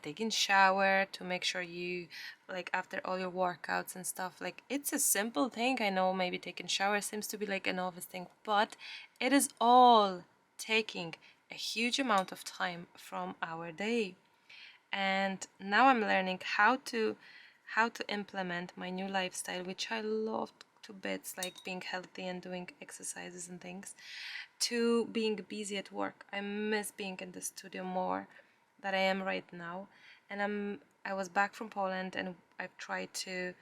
taking shower to make sure you, like after all your workouts and stuff, like it's a simple thing. I know maybe taking shower seems to be like an obvious thing, but it is all taking a huge amount of time from our day. And now I'm learning how to implement my new lifestyle, which I love to bits, like being healthy and doing exercises and things, to being busy at work. I miss being in the studio more than I am right now. And I was back from Poland, and I've tried to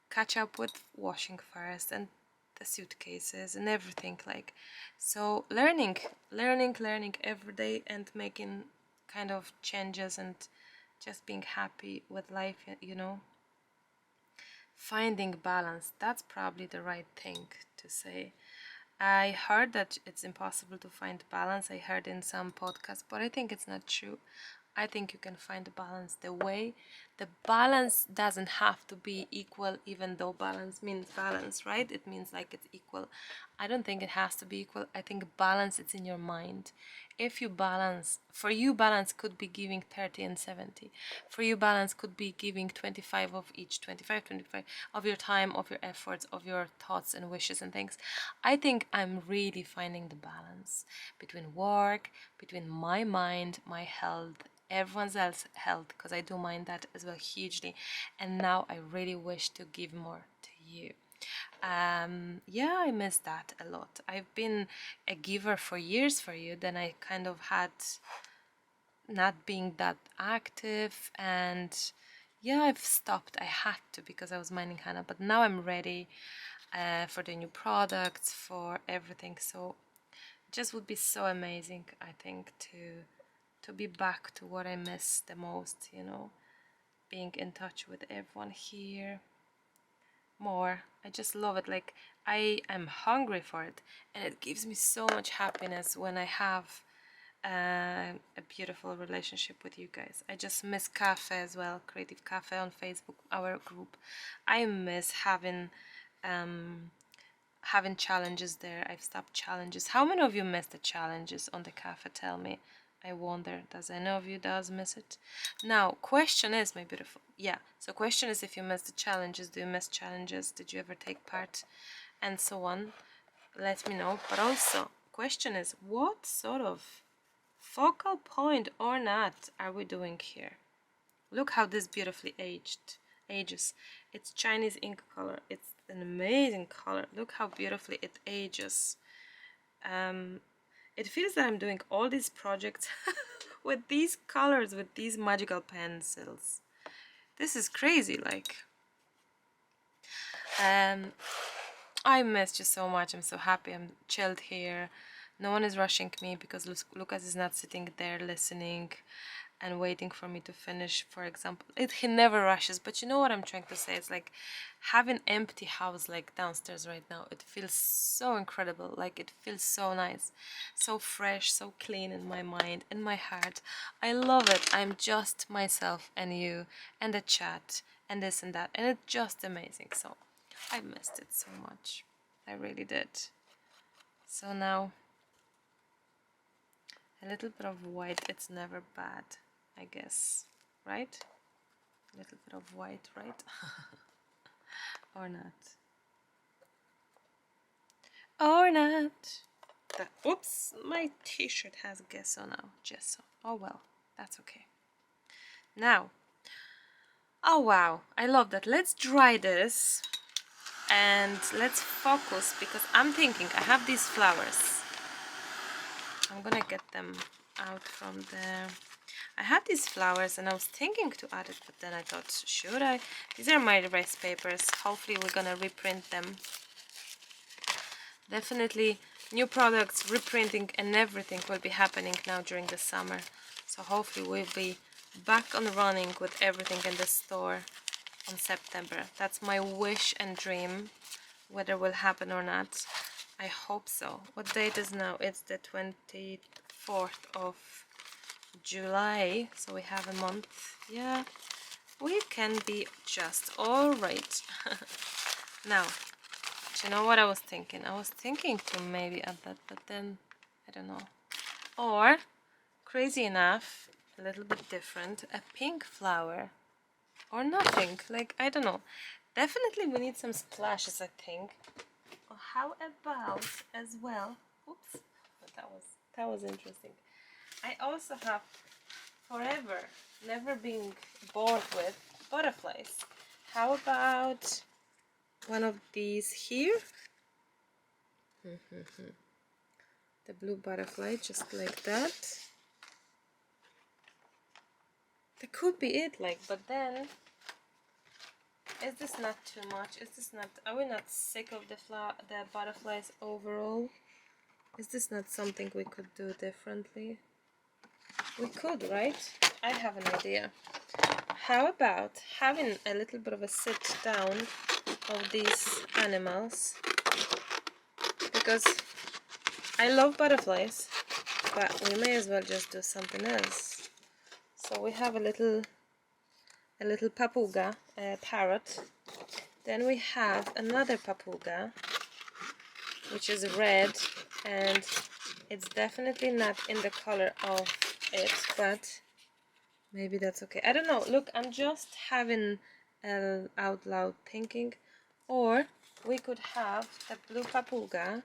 catch up with washing first and the suitcases and everything, like, so learning every day and making kind of changes and just being happy with life, you know. Finding balance, that's probably the right thing to say. I heard that it's impossible to find balance. I heard in some podcasts, but I think it's not true. I think you can find a balance. The balance doesn't have to be equal, even though balance means balance, right? It means like it's equal. I don't think it has to be equal. I think balance, it's in your mind. If you balance, for you balance could be giving 30 and 70. For you balance could be giving 25 of each, 25 of your time, of your efforts, of your thoughts and wishes and things. I think I'm really finding the balance between work, between my mind, my health, everyone's else health, because I do mind that as well hugely. And now I really wish to give more to you. Yeah, I miss that a lot. I've been a giver for years for you, then I kind of had not being that active, and yeah, I've stopped. I had to because I was minding Hannah, but now I'm ready for the new products, for everything. So it just would be so amazing, I think, to be back to what I miss the most, you know, being in touch with everyone here more. I just love it. Like I am hungry for it, and it gives me so much happiness when I have a beautiful relationship with you guys. I just miss cafe as well, Creative Cafe on Facebook, our group. I miss having challenges there. I've stopped challenges. How many of you miss the challenges on the cafe? Tell me. I wonder, does any of you does miss it? Now, question is, my beautiful, yeah, so question is, if you miss the challenges, do you miss challenges? Did you ever take part? And so on. Let me know. But also, question is, what sort of focal point or not are we doing here? Look how this beautifully ages. It's Chinese ink color. It's an amazing color. Look how beautifully it ages. It feels that I'm doing all these projects with these colors, with these magical pencils. This is crazy. Like, I missed you so much. I'm so happy. I'm chilled here. No one is rushing me because Lucas is not sitting there listening. and waiting for me to finish, for example. He never rushes, but you know what I'm trying to say? It's like having empty house like downstairs right now. It feels so incredible. Like it feels so nice, so fresh, so clean in my mind, in my heart. I love it. I'm just myself and you and the chat and this and that, and it's just amazing. So I missed it so much. I really did. So now a little bit of white, it's never bad, I guess, right? A little bit of white, right? Or not? Or not? Oops, my t-shirt has Gesso now. Gesso. Oh well, that's okay. Now, oh wow, I love that. Let's dry this and let's focus, because I'm thinking I have these flowers. I'm gonna get them out from there. I had these flowers and I was thinking to add it, but then I thought, should I? These are my rice papers. Hopefully we're gonna reprint them. Definitely new products, reprinting and everything will be happening now during the summer. So hopefully we'll be back on running with everything in the store on September. That's my wish and dream. Whether it will happen or not, I hope so. What date is now? It's the 24th of July, so we have a month. Yeah, we can be just all right. Now, do you know what I was thinking? I was thinking to maybe add that, but then I don't know. Or, crazy enough, a little bit different, a pink flower. Or nothing, like, I don't know. Definitely we need some splashes, I think. Or how about as well, oops, that was interesting. I also have forever never been bored with butterflies. How about one of these here? The blue butterfly, just like that. That could be it, like, but then is this not too much? Is this not, are we not sick of the butterflies overall? Is this not something we could do differently? We could, right? I have an idea. How about having a little bit of a sit down of these animals? Because I love butterflies, but we may as well just do something else. So we have a little papuga, a parrot. Then we have another papuga, which is red, and it's definitely not in the color of it, but maybe that's okay. I don't know. Look, I'm just having out loud thinking. Or we could have the blue papuga,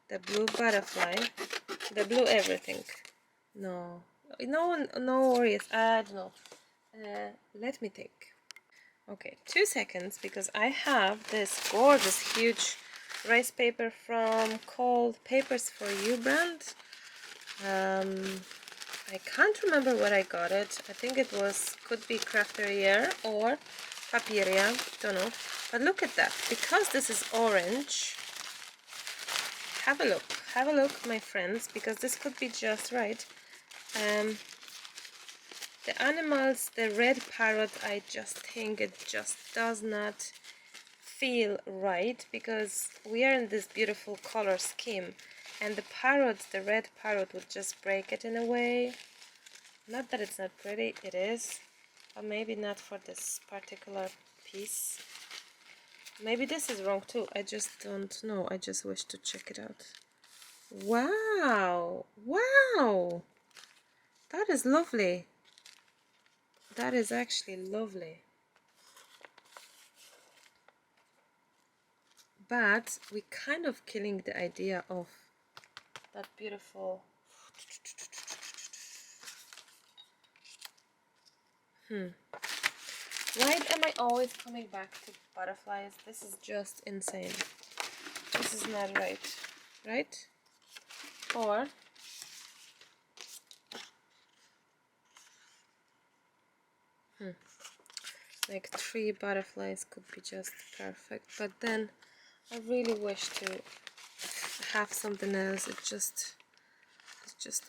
the blue butterfly, the blue everything. No, no worries. I don't know. Let me think. Okay, 2 seconds, because I have this gorgeous huge rice paper from called Papers for You brand. I can't remember where I got it. I think it was, could be Crafterier or Papiria, don't know. But look at that, because this is orange. Have a look, my friends, because this could be just right. The animals, the red parrot, I just think it just does not feel right, because we are in this beautiful color scheme, and the parrot, the red parrot, would just break it in a way. Not that it's not pretty, it is, but maybe not for this particular piece. Maybe this is wrong too, I just don't know. I just wish to check it out. Wow, wow, that is lovely. That is actually lovely. But we're kind of killing the idea of that beautiful. Why am I always coming back to butterflies? This is just insane. This is not right. Right? Or like 3 butterflies could be just perfect. But then I really wish to have something else. It's just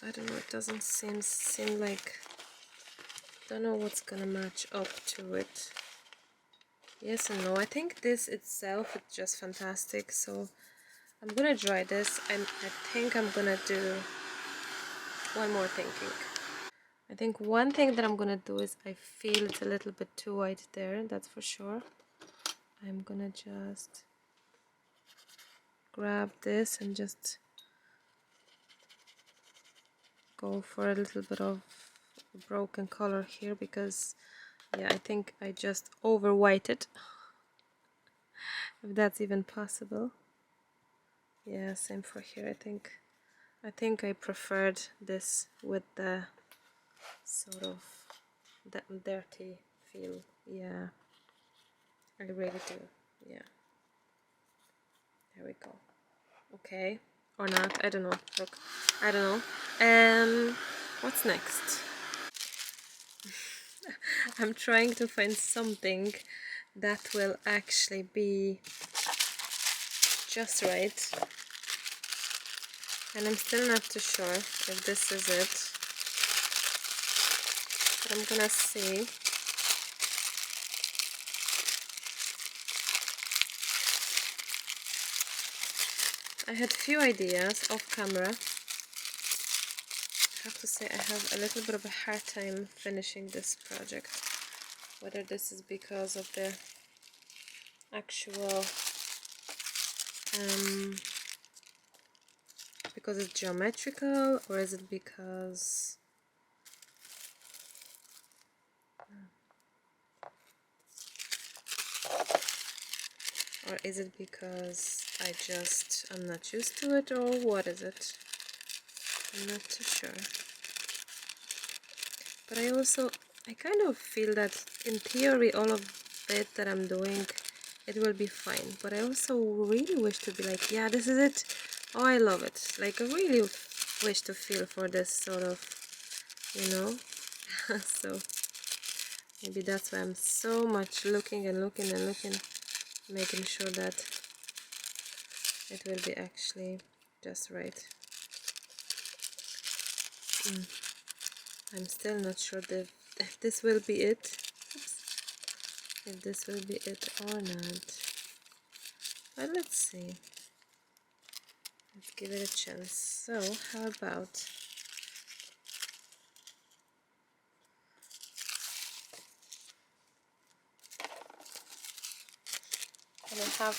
I don't know, it doesn't seem like don't know what's gonna match up to it. Yes and no. I think this itself is just fantastic, so I'm gonna try this, and I think I'm gonna do one more thinking. I think one thing that I'm gonna do is, I feel it's a little bit too white there, that's for sure. I'm gonna just grab this and just go for a little bit of broken color here, because yeah, I think I just over whited, if that's even possible. Yeah, same for here. I think I preferred this with the sort of that dirty feel. Yeah, I really do. Yeah, there we go. Okay, or not, I don't know. Look, I don't know. What's next? I'm trying to find something that will actually be just right, and I'm still not too sure if this is it, but I'm gonna see. I had few ideas off camera. I have to say I have a little bit of a hard time finishing this project, whether this is because of the actual because it's geometrical, or is it because I'm not used to it, or what is it? I'm not too sure. But I kind of feel that in theory all of it that I'm doing, it will be fine. But I also really wish to be like, yeah, this is it. Oh, I love it. Like, I really wish to feel for this sort of, you know. So maybe that's why I'm so much looking and looking and looking, making sure that it will be actually just right. I'm still not sure if this will be it. Oops. If this will be it or not. But let's see. Let's give it a chance. So, how about and I have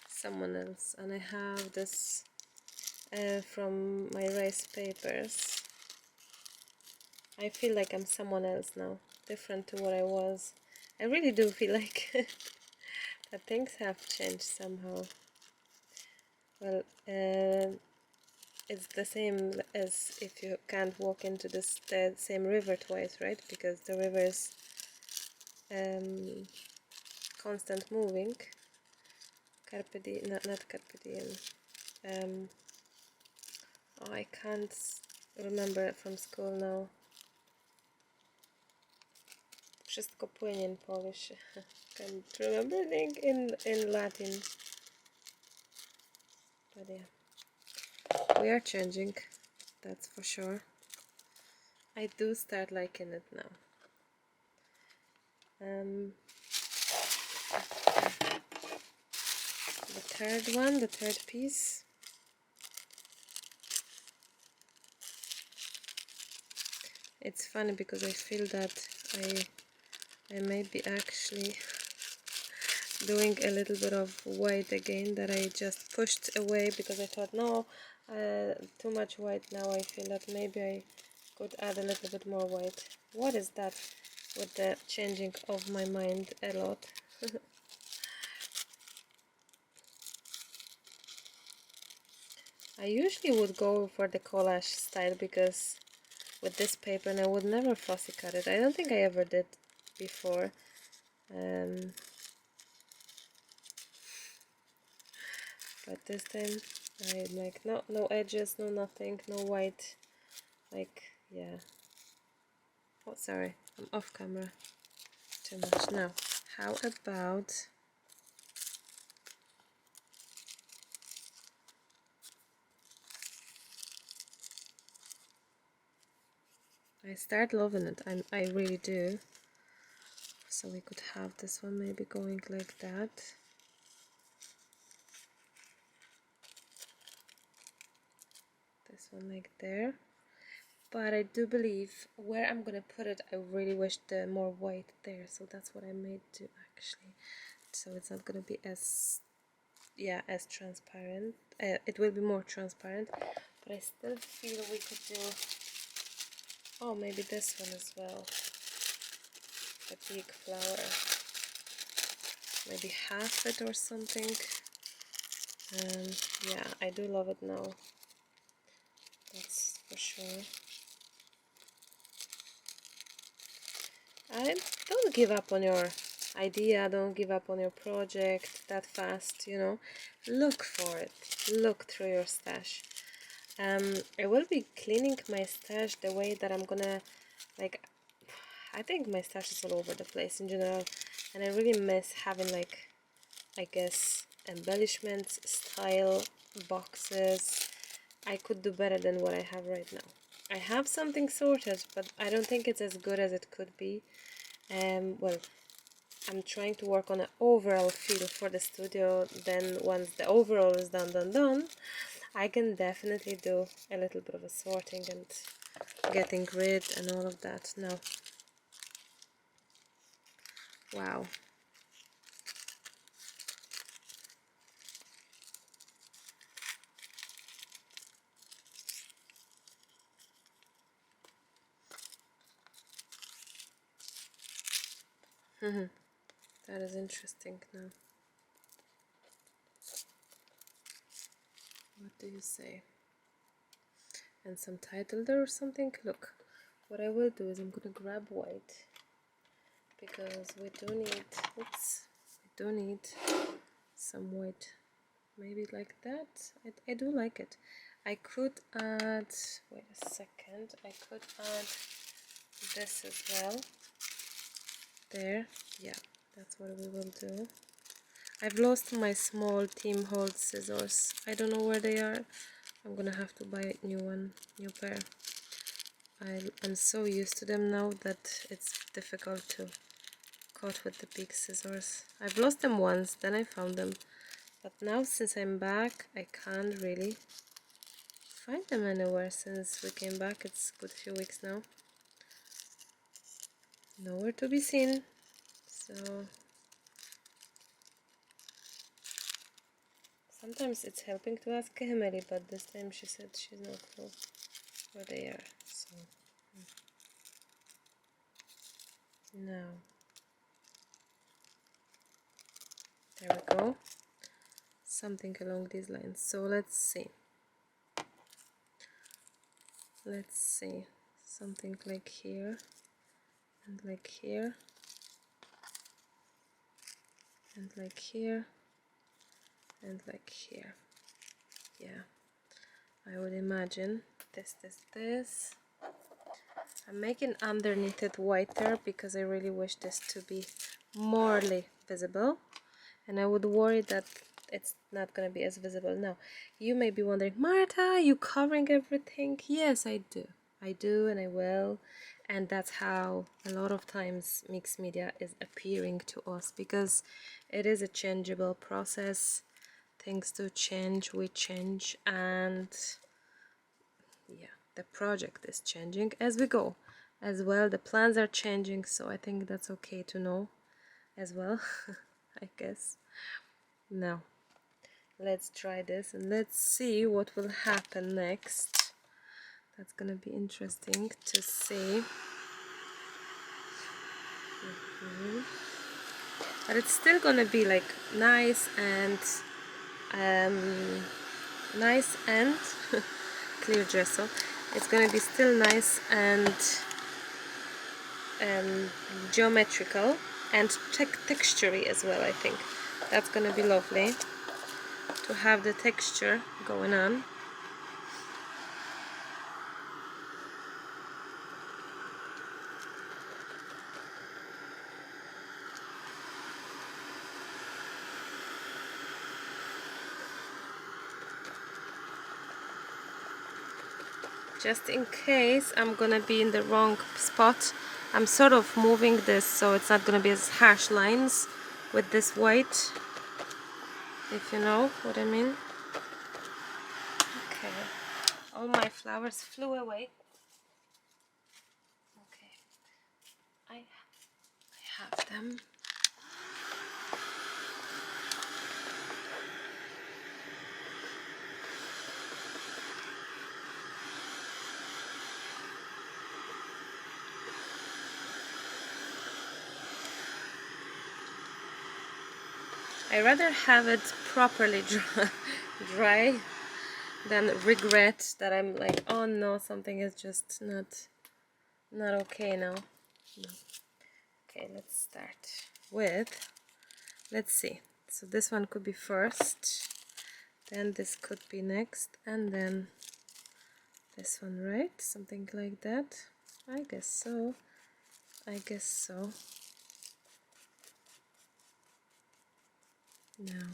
someone else, and I have this from my race papers. I feel like I'm someone else now, different to what I was. I really do feel like that things have changed somehow. Well, it's the same as if you can't walk into the same river twice, right? Because the river is constant moving. Carpe diem, not carpe diem. Oh, I can't remember it from school now. Wszystko płynie in Polish. Can't remember anything in Latin. But yeah, we are changing, that's for sure. I do start liking it now. The third piece. It's funny because I feel that I may be actually doing a little bit of white again that I just pushed away because I thought, no, too much white. Now I feel that maybe I could add a little bit more white. What is that with the changing of my mind a lot? I usually would go for the collage style because with this paper, and I would never fussy cut it. I don't think I ever did before. But this time I'm like, no edges, no nothing, no white. Like, yeah. Oh, sorry, I'm off camera too much. Now, how about I start loving it. I really do. So we could have this one maybe going like that. This one like there. But I do believe where I'm gonna put it, I really wish the more white there. So that's what I made do actually. So it's not gonna be as, yeah, as transparent. It will be more transparent, but I still feel we could do, oh, maybe this one as well, the big flower, maybe half it or something. Yeah, I do love it now, that's for sure. I don't give up on your idea, don't give up on your project that fast, you know. Look for it, look through your stash. I will be cleaning my stash the way that I'm gonna, like, I think my stash is all over the place in general, and I really miss having, like, I guess, embellishments, style, boxes. I could do better than what I have right now. I have something sorted, but I don't think it's as good as it could be. Well, I'm trying to work on an overall feel for the studio. Then once the overall is done, I can definitely do a little bit of a sorting and getting rid and all of that. Now, wow. That is interesting now. What do you say? And some title there or something? Look, what I will do is I'm gonna grab white, because we do need, oops, we do need some white, maybe like that. I do like it. I could add, wait a second, I could add this as well there. Yeah, that's what we will do. I've lost my small Team Hold scissors. I don't know where they are. I'm gonna have to buy a new pair. I'm so used to them now that it's difficult to cut with the big scissors. I've lost them once, then I found them, but now since I'm back, I can't really find them anywhere. Since we came back, it's a good few weeks now. Nowhere to be seen. So sometimes it's helping to ask Emily, but this time she said she's not clue where they are. So now there we go. Something along these lines. So let's see. Let's see. Something like here and like here and like here and like here. Yeah, I would imagine this. I'm making underneath it whiter because I really wish this to be morely visible, and I would worry that it's not going to be as visible. Now, you may be wondering, Marta, are you covering everything? Yes, I do. I do, and I will. And that's how a lot of times mixed media is appearing to us, because it is a changeable process. Things do change, we change, and yeah, the project is changing as we go as well. The plans are changing, so I think that's okay to know as well. I guess. Now let's try this and let's see what will happen next. That's gonna be interesting to see. But it's still gonna be like nice and clear gesso. It's gonna be still nice and geometrical and textury as well. I think that's gonna be lovely to have the texture going on. just in case I'm gonna be in the wrong spot, I'm sort of moving this so it's not gonna be as harsh lines with this white, if you know what I mean. Okay, all my flowers flew away. Okay, I have them. I rather have it properly dry than regret that I'm like, oh no, something is just not okay now. No. Okay, let's start with, let's see. So this one could be first, then this could be next, and then this one, right? Something like that. I guess so. I guess so. Now.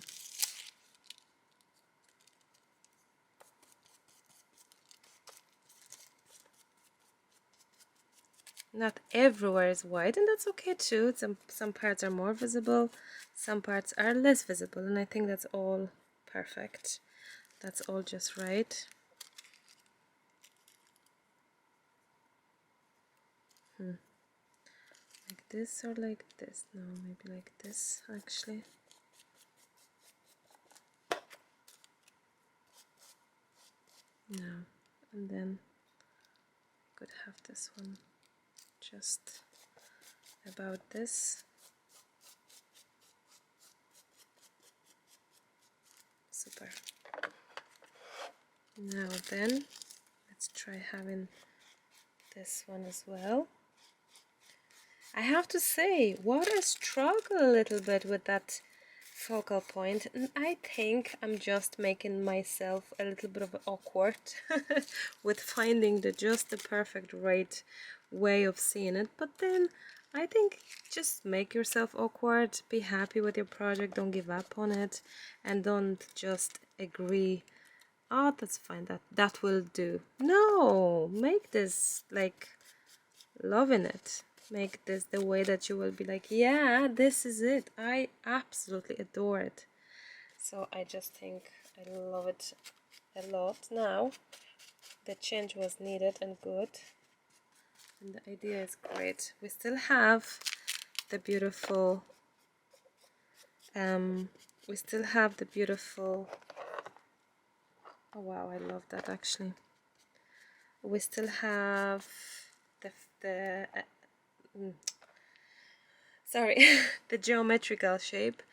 Not everywhere is white, and that's okay too. Some parts are more visible, some parts are less visible, and I think that's all perfect. That's all just right. Like this or like this? No, maybe like this actually. No, and then I could have this one just about this. Super. Now then, let's try having this one as well. I have to say, what a struggle a little bit with that focal point, and I think I'm just making myself a little bit of awkward with finding just the perfect right way of seeing it. But then I think just make yourself awkward, be happy with your project, don't give up on it, and don't just agree, oh that's fine, that will do. No, make this like loving it. Make this the way that you will be like, yeah, this is it. I absolutely adore it. So I just think I love it a lot. Now the change was needed and good, and the idea is great. We still have the beautiful we still have the beautiful, oh wow, I love that actually. We still have the sorry, the geometrical shape,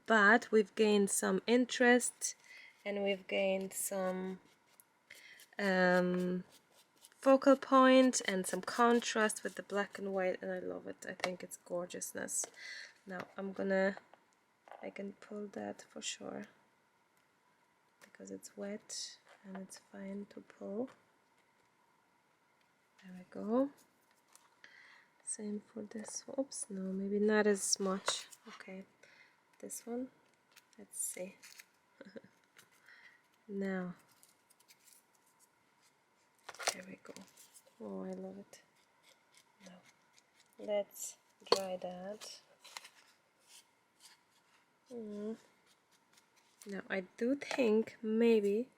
but we've gained some interest and we've gained some focal point and some contrast with the black and white, and I love it. I think it's gorgeousness. Now I can pull that for sure because it's wet and it's fine to pull. There we go. Same for this. Oops, no, maybe not as much. Okay, this one, let's see. Now, there we go. Oh, I love it. Now, let's dry that. Now, I do think maybe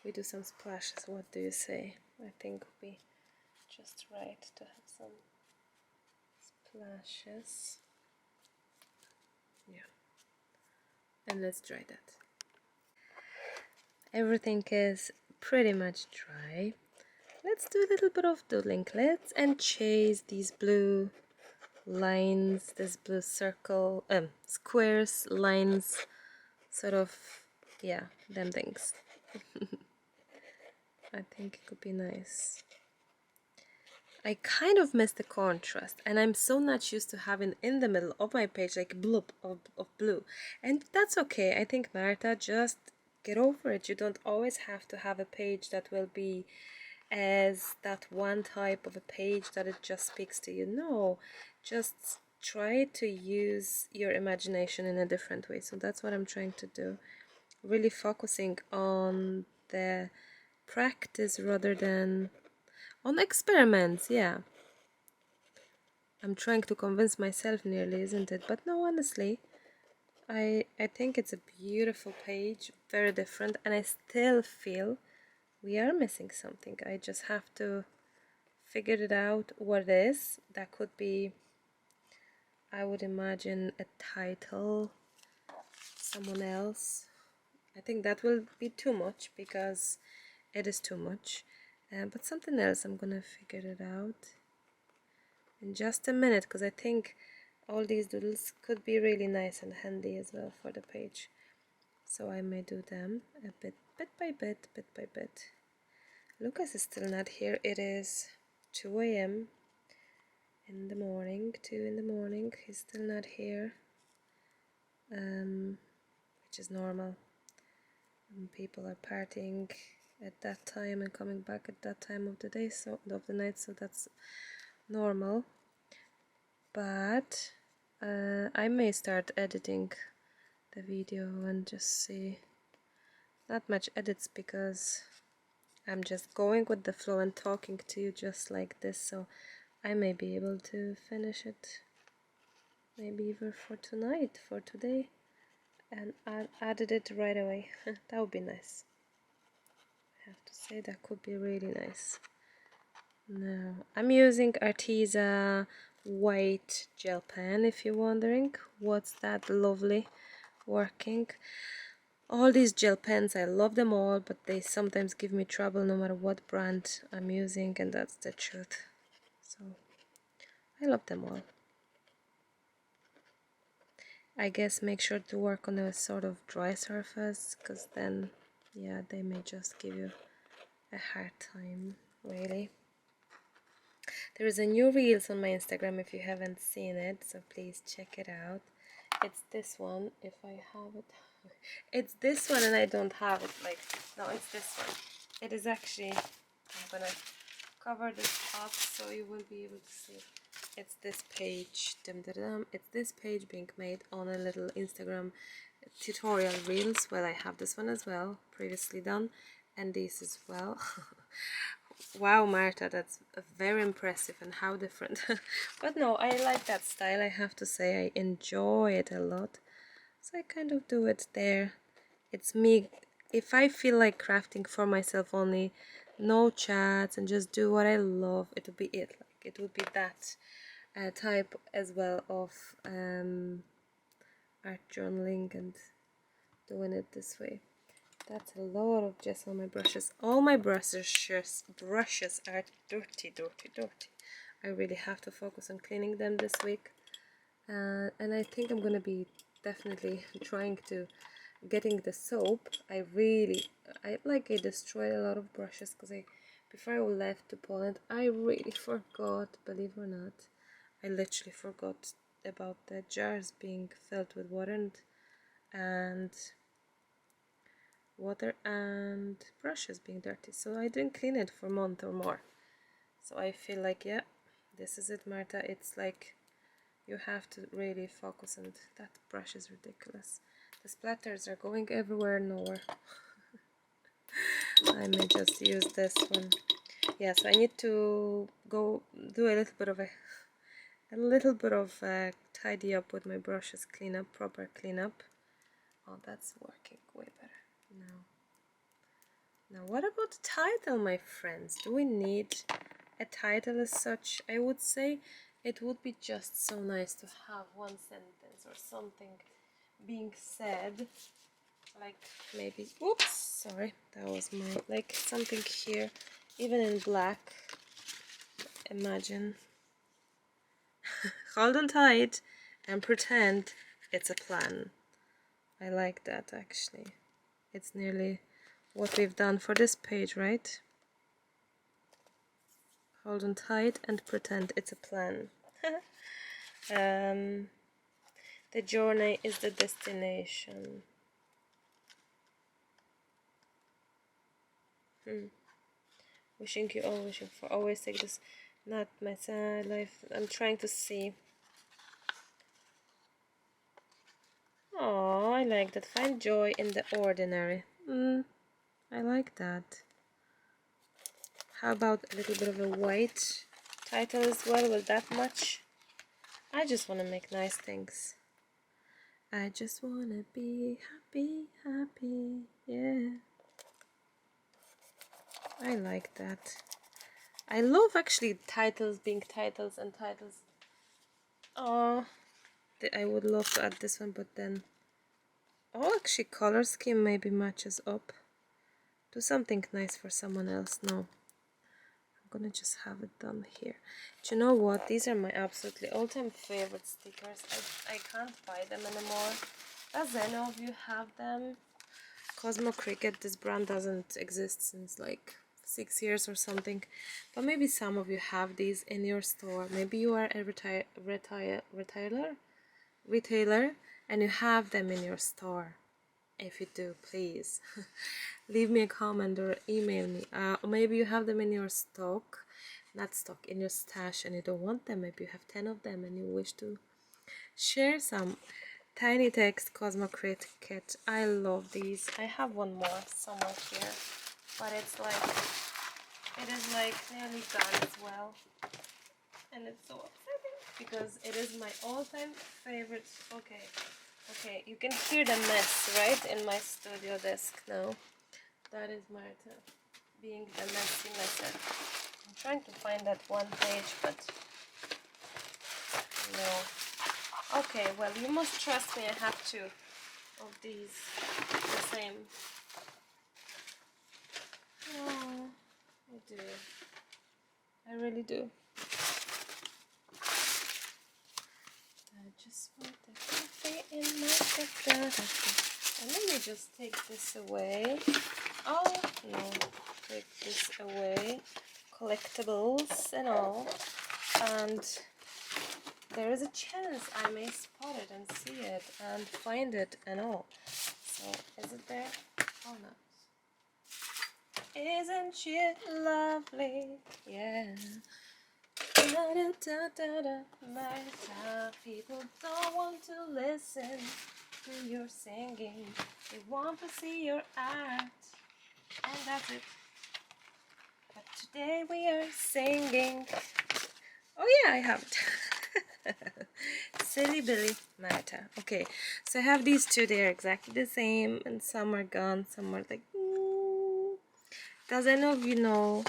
we do some splashes. What do you say? I think we just right to have some splashes. Yeah. And let's dry that. Everything is pretty much dry. Let's do a little bit of doodling. Let's and chase these blue lines, this blue circle, squares, lines, sort of, yeah, them things. I think it could be nice. I kind of miss the contrast, and I'm so not used to having in the middle of my page like a bloop of blue, and that's okay. I think, Marta, just get over it. You don't always have to have a page that will be as that one type of a page that it just speaks to you. No, just try to use your imagination in a different way. So that's what I'm trying to do, really focusing on the practice rather than On experiments, yeah. I'm trying to convince myself nearly, isn't it? But no, honestly, I think it's a beautiful page, very different, and I still feel we are missing something. I just have to figure it out what it is. That could be, I would imagine, a title, someone else. I think that will be too much because it is too much. But something else, I'm gonna figure it out in just a minute, because I think all these doodles could be really nice and handy as well for the page. So I may do them a bit by bit, bit by bit. Lucas is still not here. It is 2 a.m. in the morning, 2 in the morning. He's still not here, which is normal. People are partying at that time and coming back at that time of the day, so of the night, so that's normal. But I may start editing the video and just see. Not much edits because I'm just going with the flow and talking to you just like this, so I may be able to finish it maybe even for tonight, for today, and added it right away. That would be nice. I have to say that could be really nice. Now I'm using Arteza White Gel Pen, if you're wondering what's that lovely working. All these gel pens, I love them all, but they sometimes give me trouble no matter what brand I'm using, and that's the truth. So I love them all. I guess make sure to work on a sort of dry surface, because then, yeah, they may just give you a hard time, really. There is a new Reels on my Instagram if you haven't seen it, so please check it out. It's this one, if I have it. It's this one and I don't have it, like, no, it's this one. It is actually, I'm gonna cover this up so you will be able to see. It's this page, it's this page being made on a little Instagram tutorial Reels. Well, I have this one as well, previously done, and this as well. Wow, Marta, that's very impressive, and how different. But no, I like that style, I have to say. I enjoy it a lot, so I kind of do it there. It's me. If I feel like crafting for myself only, no chats, and just do what I love, it would be it. Like, it would be that type as well of art journaling and doing it this way. That's a lot of gesso on my brushes. All my brushes are dirty, dirty, dirty. I really have to focus on cleaning them this week. And I think I'm gonna be definitely trying to getting the soap. I destroyed a lot of brushes because before I left to Poland, I really forgot, believe it or not, I literally forgot about the jars being filled with and water and brushes being dirty, so I didn't clean it for a month or more. So I feel like, yeah, this is it, Marta. It's like you have to really focus, and that brush is ridiculous. The splatters are going everywhere, nowhere. I may just use this one. Yeah, so I need to go do a little bit of tidy up with my brushes, clean up, proper cleanup. Oh, that's working way better now. Now, what about the title, my friends? Do we need a title as such? I would say it would be just so nice to have one sentence or something being said, like maybe, oops, sorry, that was my, like something here, even in black. Imagine, hold on tight and pretend it's a plan. I like that, actually. It's nearly what we've done for this page, right? Hold on tight and pretend it's a plan. The journey is the destination. Wishing you all, wishing for always take this, not my sad life. I'm trying to see. Oh, I like that. Find joy in the ordinary. I like that. How about a little bit of a white title as well? Will that much? I just want to make nice things. I just want to be happy, happy, yeah. I like that. I love actually titles being titles and titles. Oh, I would love to add this one, but then... Oh, actually color scheme maybe matches up. Do something nice for someone else. No. I'm gonna just have it done here. Do you know what? These are my absolutely all-time favorite stickers. I can't buy them anymore. Does any of you have them? Cosmo Cricket, this brand doesn't exist since like 6 years or something. But maybe some of you have these in your store. Maybe you are a retailer and you have them in your store. If you do, please leave me a comment or email me. Or maybe you have them in your in your stash, and you don't want them. Maybe you have 10 of them and you wish to share some. Tiny Text Cosmo Cricket. I love these. I have one more somewhere here, but it is like nearly done as well, and it's so upsetting because it is my all-time favorite. Okay, you can hear the mess, right, in my studio desk now. That is Marta being the messy messer. I'm trying to find that one page, but no. Okay, well, you must trust me, I have two of these, the same. Oh, I do. I really do. I just want the coffee in my cup. And let me just take this away. Oh, no. Take this away. Collectibles and all. And there is a chance I may spot it and see it and find it and all. So, is it there? Oh, no. Isn't she lovely? Yeah. Da, da, da, da, da. People don't want to listen to your singing. They want to see your art. And that's it. But today we are singing. Oh yeah, I have it. Silly Billy Marta. Okay, so I have these two. They're exactly the same, and some are gone. Some are like. Does any of you know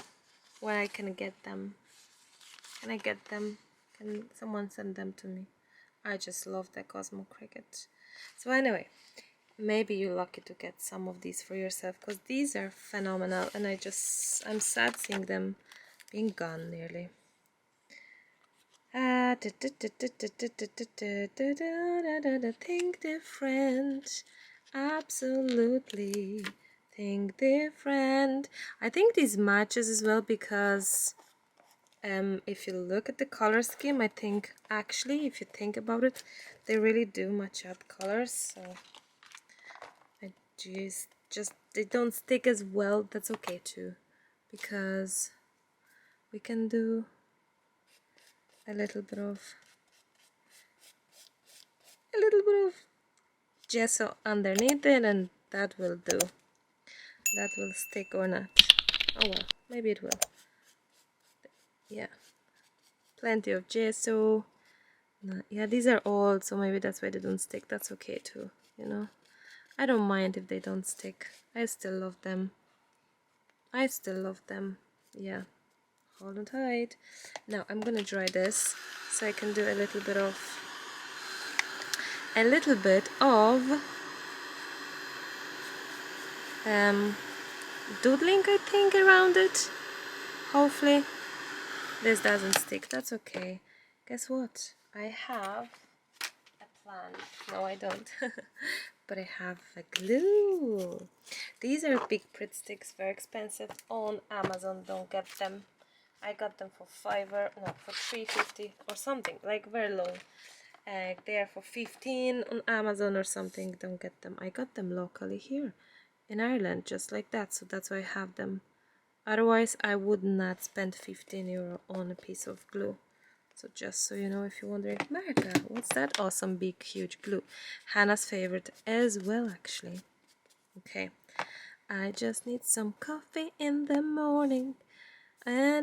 where I can get them? Can I get them? Can someone send them to me? I just love the Cosmo Cricket. So anyway, maybe you're lucky to get some of these for yourself, because these are phenomenal, and I'm sad seeing them being gone nearly. Think different, absolutely think different. I think these matches as well, because if you look at the color scheme, I think actually, if you think about it, they really do match up colors. So I just they don't stick as well. That's okay too, because we can do a little bit of gesso underneath it, and that will do. That will stick or not. Oh well, maybe it will. Yeah, plenty of gesso. No, yeah, these are old, so maybe that's why they don't stick. That's okay too, you know. I don't mind if they don't stick. I still love them. I still love them. Yeah. Hold on tight. Now I'm gonna dry this so I can do a little bit of doodling, I think, around it. Hopefully this doesn't stick. That's okay. Guess what? I have a plan. No, I don't. But I have a glue. These are big Pritt sticks, very expensive on Amazon. Don't get them. I got them for for $3.50 or something, like very low. They are for 15 on Amazon or something. Don't get them. I got them locally here in Ireland, just like that. So that's why I have them. Otherwise, I would not spend €15 on a piece of glue. So just so you know, if you're wondering, Marta, what's that awesome big huge glue? Hannah's favorite as well, actually. Okay, I just need some coffee in the morning. Now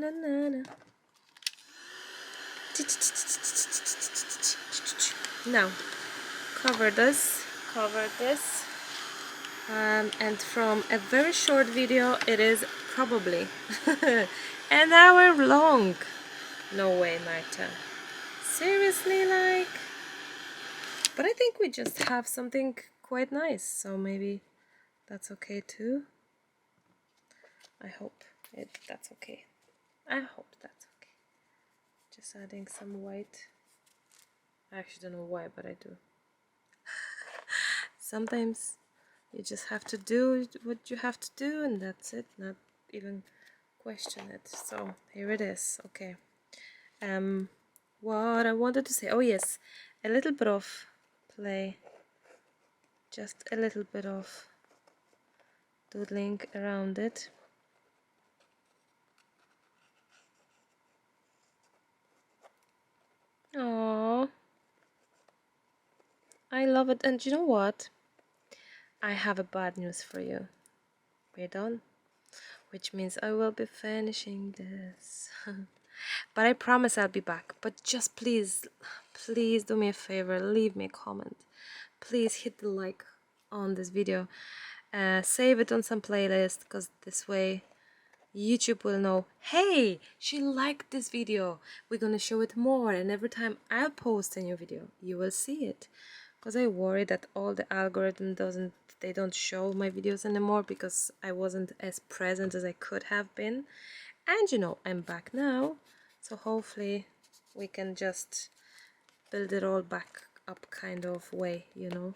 cover this, and from a very short video it is probably an hour long. No way, Marta. Seriously, like? But I think we just have something quite nice, so maybe that's okay too. I hope that's okay. I hope that's okay. Just adding some white. I actually don't know why, but I do. Sometimes you just have to do what you have to do, and that's it. Not even question it. So here it is. Okay. What I wanted to say. Oh yes, a little bit of play. Just a little bit of doodling around it. Oh, I love it. And you know what? I have a bad news for you. We're done. Which means I will be finishing this. But I promise I'll be back. But just please, please do me a favor. Leave me a comment. Please hit the like on this video. Save it on some playlist, because this way YouTube will know, hey, she liked this video. We're gonna show it more, and every time I'll post a new video, you will see it. Because I worry that all the algorithm they don't show my videos anymore because I wasn't as present as I could have been. And you know, I'm back now, so hopefully we can just build it all back up kind of way, you know.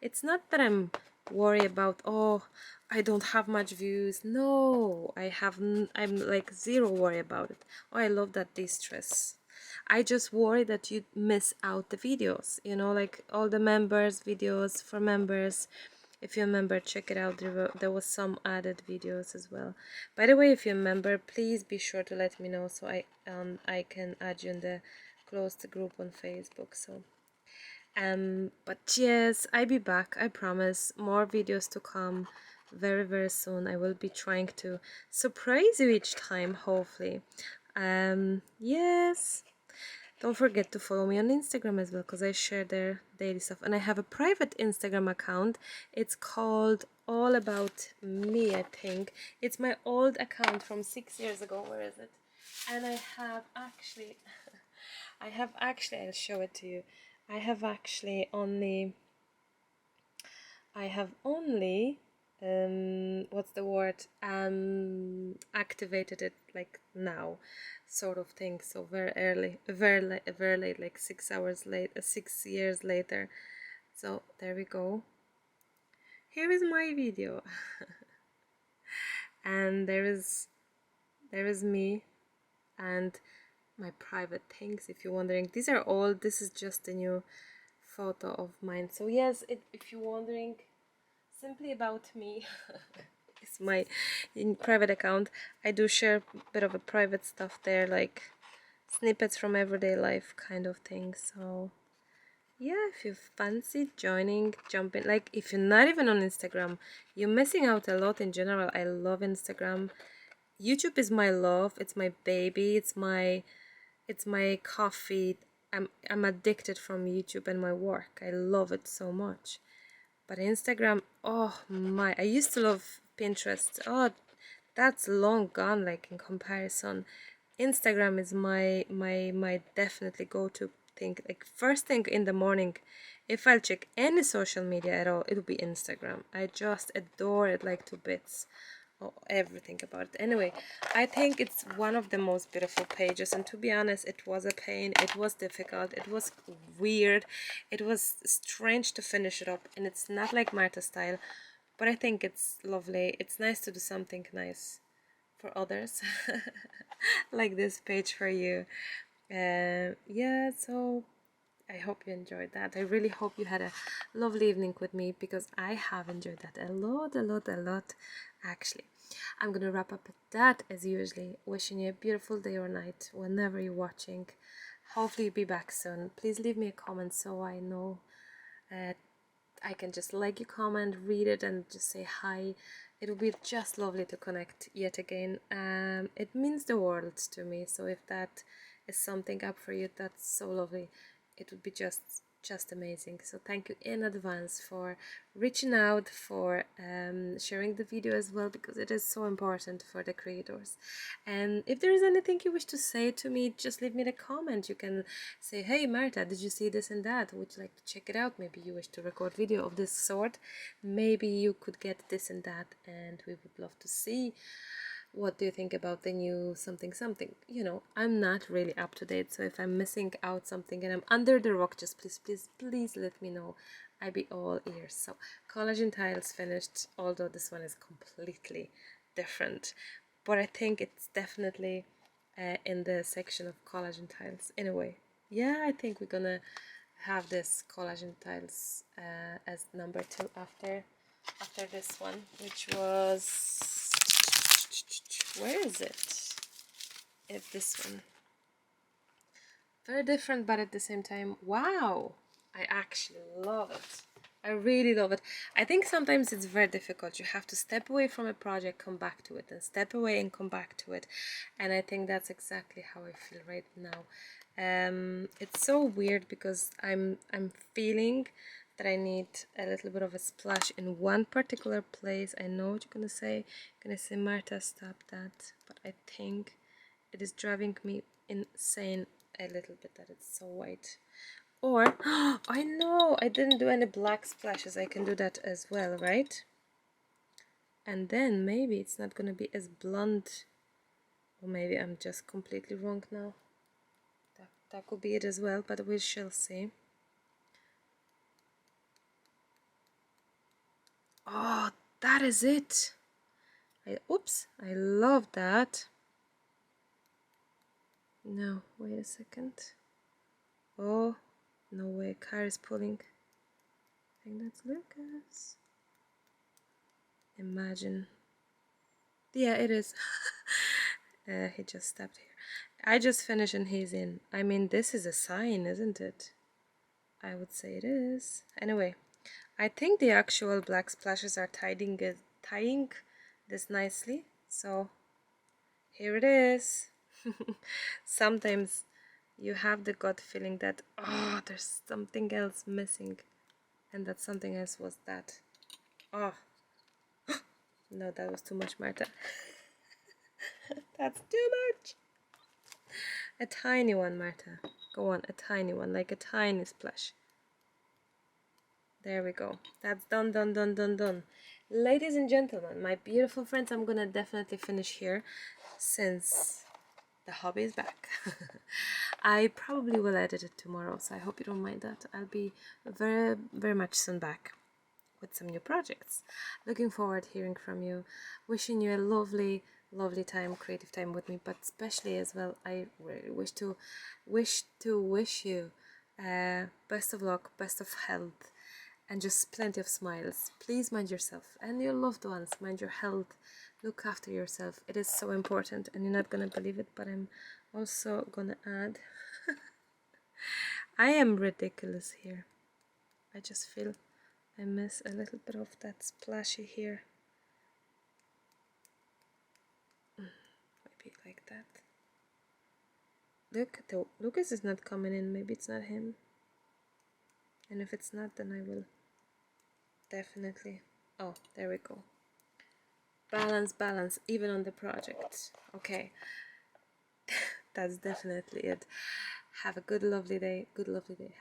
It's not that I'm worried about, oh, I don't have much views. No, I'm like zero worry about it. Oh, I love that de-stress. I just worry that you miss out the videos, you know, like all the members videos for members. If you're a member, check it out. There was some added videos as well. By the way, if you're a member, please be sure to let me know so I can add you in the closed group on Facebook. So but yes, I'll be back. I promise. More videos to come very, very soon. I will be trying to surprise you each time, hopefully. Yes. Don't forget to follow me on Instagram as well, because I share their daily stuff. And I have a private Instagram account. It's called All About Me, I think. It's my old account from 6 years ago. Where is it? And I have actually, I'll show it to you. I have only, what's the word, activated it like now, sort of thing. So very early, very late, like 6 hours late, 6 years later. So there we go. Here is my video. And there is me and my private things, if you're wondering. These are all, this is just a new photo of mine. So yes, if you're wondering simply about me, it's my private account. I do share a bit of a private stuff there, like snippets from everyday life kind of thing. So yeah, if you fancy joining, jump in. Like, if you're not even on Instagram, you're missing out a lot in general. I love Instagram. YouTube is my love. It's my baby. It's my coffee. I'm addicted from YouTube and my work. I love it so much. But Instagram, oh my, I used to love Pinterest. Oh, that's long gone, like, in comparison. Instagram is my definitely go-to thing. Like, first thing in the morning, if I'll check any social media at all, it'll be Instagram. I just adore it like to bits. Oh, everything about it. Anyway, I think it's one of the most beautiful pages, and to be honest, it was a pain. It was difficult. It was weird. It was strange to finish it up, and it's not like Marta style, but I think it's lovely. It's nice to do something nice for others, like this page for you. Yeah, so I hope you enjoyed that. I really hope you had a lovely evening with me, because I have enjoyed that a lot, actually. I'm gonna wrap up at that as usually. Wishing you a beautiful day or night whenever you're watching. Hopefully you'll be back soon. Please leave me a comment so I know. I can just like your comment, read it, and just say hi. it would be just lovely to connect yet again. It means the world to me, so if that is something up for you, that's so lovely. It would be just amazing. So thank you in advance for reaching out, for sharing the video as well, because it is so important for the creators. And if there is anything you wish to say to me, just leave me a comment. You can say, hey Marta, did you see this and that? Would you like to check it out? Maybe you wish to record video of this sort. Maybe you could get this and that, and we would love to see. What do you think about the new something something? You know, I'm not really up to date, so if I'm missing out something and I'm under the rock, just please let me know. I'd be all ears. So collageintiles finished, although this one is completely different, but I think it's definitely in the section of collageintiles in a way. Yeah, I think we're gonna have this collageintiles as number 2 after this one, which was, where is it? It's this one. Very different, but at the same time, wow, I actually love it. I really love it. I think sometimes it's very difficult. You have to step away from a project, come back to it, and step away and come back to it. And I think that's exactly how I feel right now. It's so weird because I'm feeling that I need a little bit of a splash in one particular place. I know what you're gonna say. You're gonna say, Marta, stop that. But I think it is driving me insane a little bit that it's so white. Or, I know, I didn't do any black splashes. I can do that as well, right? And then maybe it's not gonna be as blunt. Or maybe I'm just completely wrong now. That could be it as well, but we shall see. Oh, that is it. Oops, I love that. No, wait a second. Oh, no way, car is pulling. I think that's Lucas. Imagine. Yeah, it is. He just stepped here. I just finished and he's in. I mean, this is a sign, isn't it? I would say it is. Anyway, I think the actual black splashes are tying this nicely. So here it is. Sometimes you have the gut feeling that, oh, there's something else missing. And that something else was that. Oh, no, that was too much, Marta. That's too much. A tiny one, Marta. Go on, a tiny one, like a tiny splash. There we go. That's done, done, done, done, done. Ladies and gentlemen, my beautiful friends, I'm gonna definitely finish here since the hobby is back. I probably will edit it tomorrow, so I hope you don't mind that. I'll be very, very much soon back with some new projects. Looking forward to hearing from you. Wishing you a lovely time, creative time with me, but especially as well, I really wish to wish you best of luck, best of health, and just plenty of smiles. Please mind yourself and your loved ones. Mind your health. Look after yourself. It is so important, and you're not gonna believe it, but I'm also gonna add I am ridiculous here. I just feel I miss a little bit of that splashy here. Maybe like that. Look, Lucas is not coming in. Maybe it's not him. And if it's not, then I will definitely. Oh, there we go. Balance, even on the project. Okay. That's definitely it. Have a good, lovely day.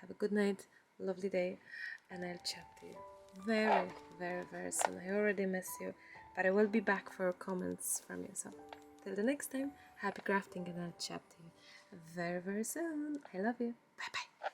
Have a good night, lovely day. And I'll chat to you very, very, very soon. I already miss you, but I will be back for comments from you. So, till the next time, happy crafting, and I'll chat to you very, very soon. I love you. Bye bye.